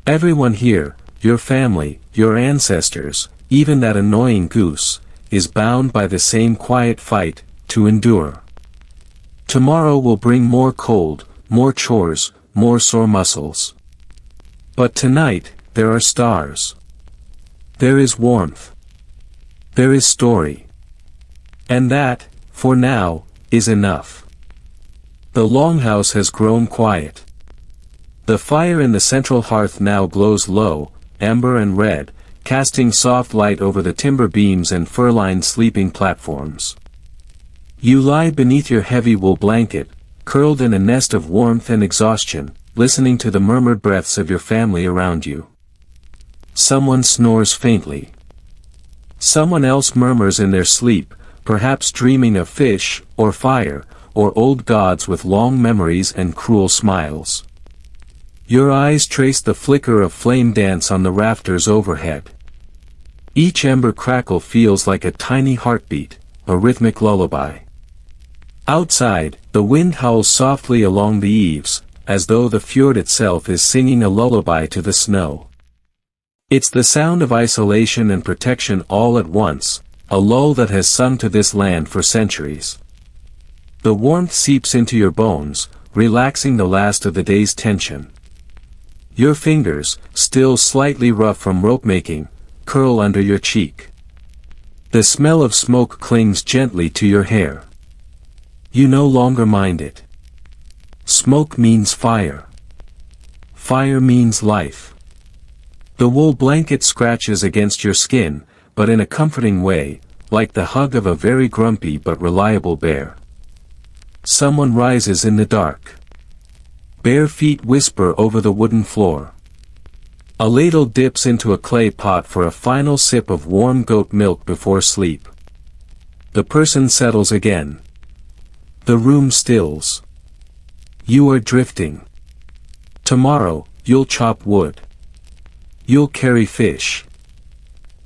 A: Everyone here, your family, your ancestors, even that annoying goose, is bound by the same quiet fight, to endure. Tomorrow will bring more cold, more chores, more sore muscles. But tonight, there are stars. There is warmth. There is story. And that, for now, is enough. The longhouse has grown quiet. The fire in the central hearth now glows low, amber and red, casting soft light over the timber beams and fur-lined sleeping platforms. You lie beneath your heavy wool blanket, curled in a nest of warmth and exhaustion, listening to the murmured breaths of your family around you. Someone snores faintly. Someone else murmurs in their sleep, perhaps dreaming of fish, or fire, or old gods with long memories and cruel smiles. Your eyes trace the flicker of flame dance on the rafters overhead. Each ember crackle feels like a tiny heartbeat, a rhythmic lullaby. Outside, the wind howls softly along the eaves, as though the fjord itself is singing a lullaby to the snow. It's the sound of isolation and protection all at once, a lull that has sung to this land for centuries. The warmth seeps into your bones, relaxing the last of the day's tension. Your fingers, still slightly rough from rope making, curl under your cheek. The smell of smoke clings gently to your hair. You no longer mind it. Smoke means fire. Fire means life. The wool blanket scratches against your skin, but in a comforting way, like the hug of a very grumpy but reliable bear. Someone rises in the dark. Bare feet whisper over the wooden floor. A ladle dips into a clay pot for a final sip of warm goat milk before sleep. The person settles again. The room stills. You are drifting. Tomorrow, you'll chop wood. You'll carry fish.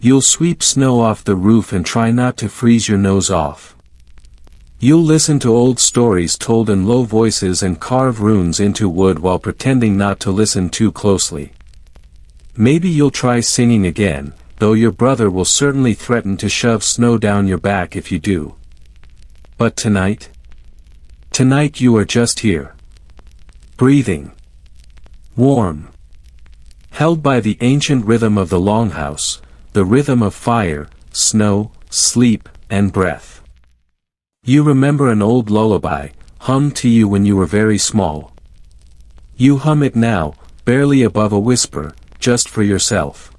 A: You'll sweep snow off the roof and try not to freeze your nose off. You'll listen to old stories told in low voices and carve runes into wood while pretending not to listen too closely. Maybe you'll try singing again, though your brother will certainly threaten to shove snow down your back if you do. But tonight? Tonight you are just here. Breathing. Warm. Held by the ancient rhythm of the longhouse, the rhythm of fire, snow, sleep, and breath. You remember an old lullaby, hummed to you when you were very small. You hum it now, barely above a whisper, just for yourself.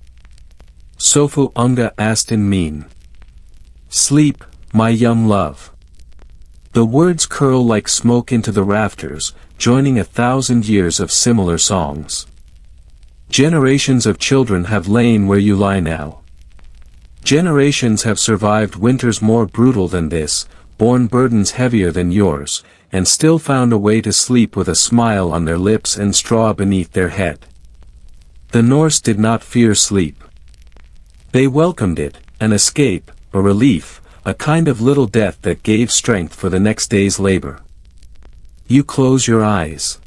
A: Sofu unga astin min. Sleep, my young love. The words curl like smoke into the rafters, joining 1,000 years of similar songs. Generations of children have lain where you lie now. Generations have survived winters more brutal than this, borne burdens heavier than yours, and still found a way to sleep with a smile on their lips and straw beneath their head. The Norse did not fear sleep. They welcomed it, an escape, a relief, a kind of little death that gave strength for the next day's labor. You close your eyes.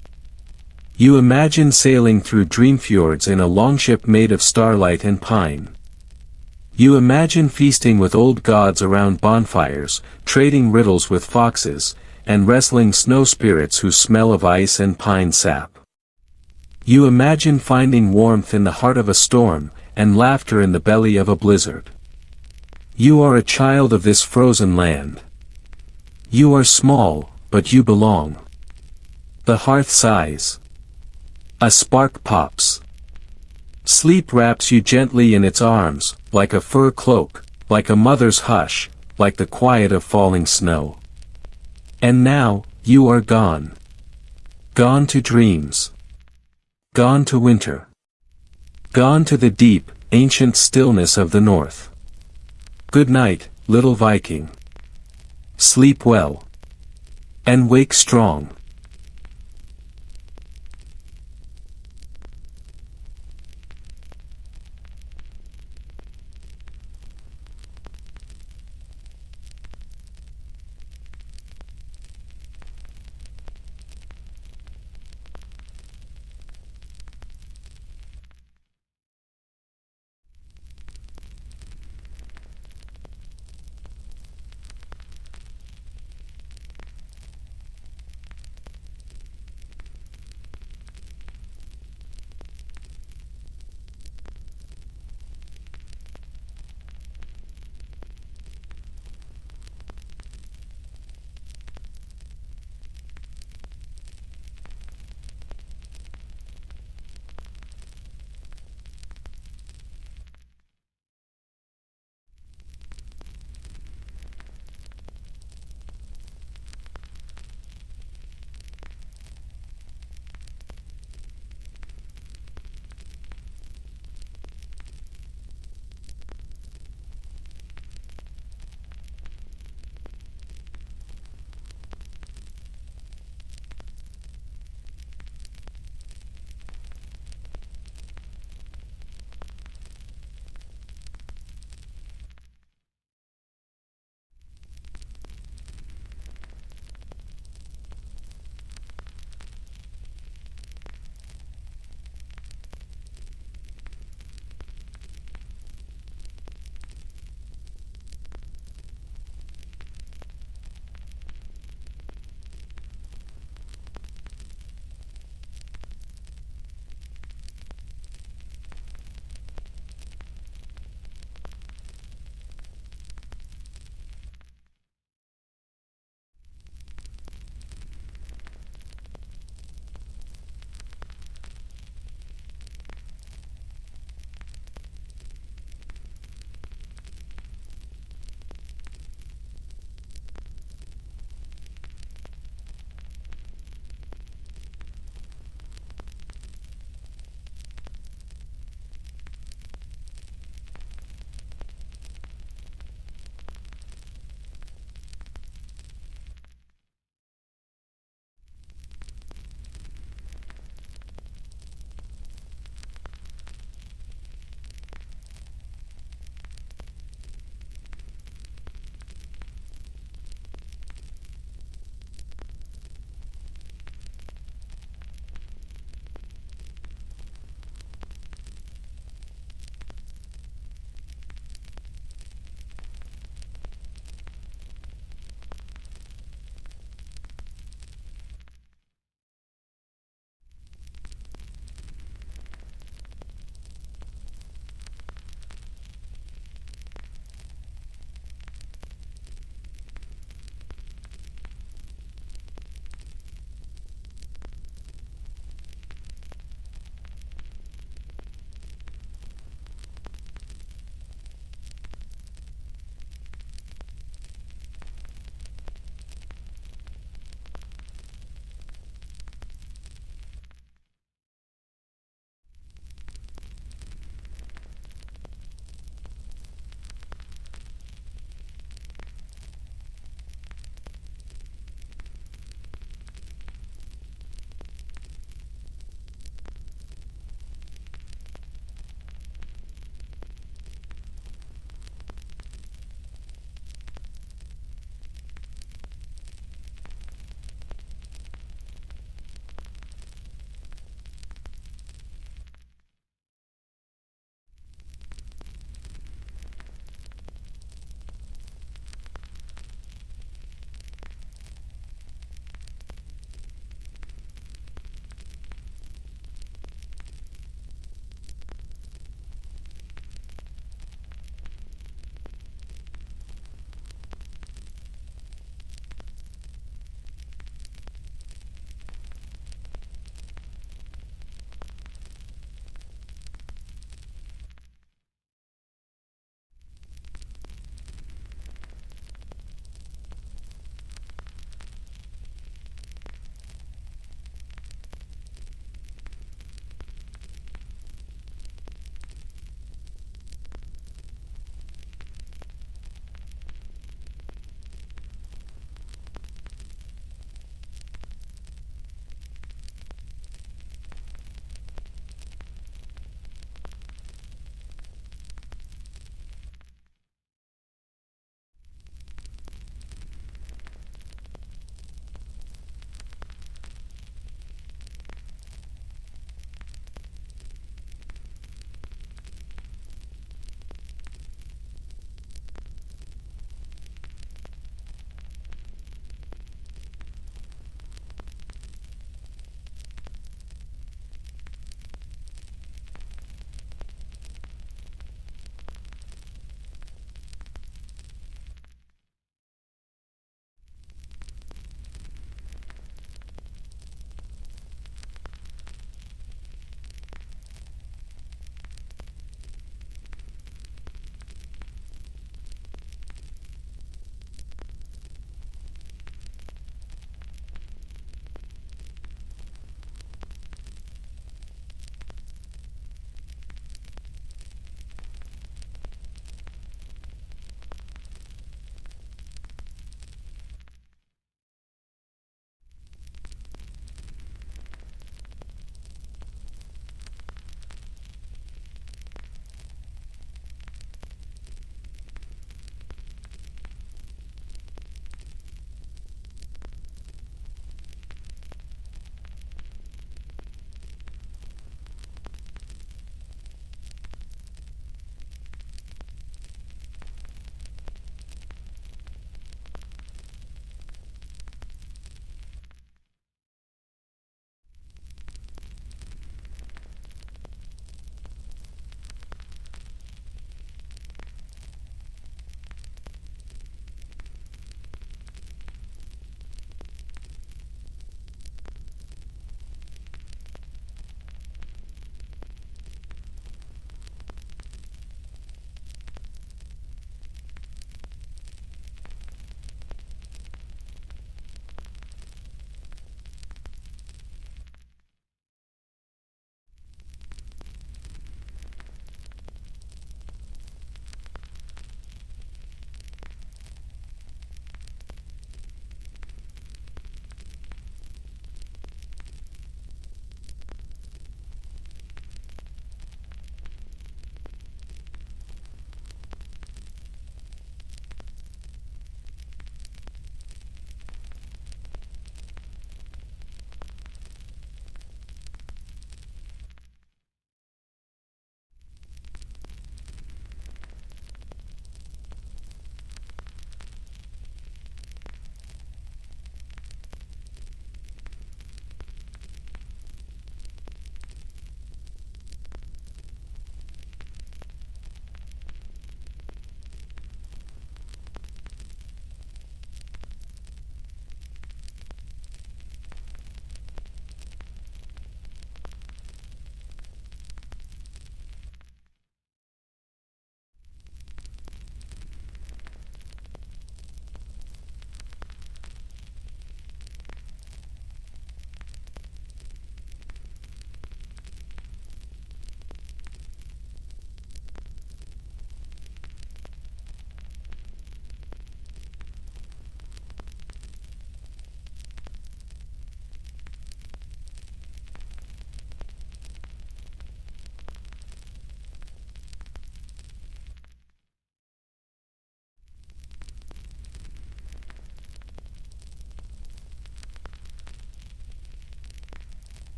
A: You imagine sailing through dream fjords in a longship made of starlight and pine. You imagine feasting with old gods around bonfires, trading riddles with foxes, and wrestling snow spirits who smell of ice and pine sap. You imagine finding warmth in the heart of a storm, and laughter in the belly of a blizzard. You are a child of this frozen land. You are small, but you belong. The hearth sighs. A spark pops. Sleep wraps you gently in its arms, like a fur cloak, like a mother's hush, like the quiet of falling snow. And now, you are gone. Gone to dreams. Gone to winter. Gone to the deep, ancient stillness of the north. Good night, little Viking. Sleep well. And wake strong.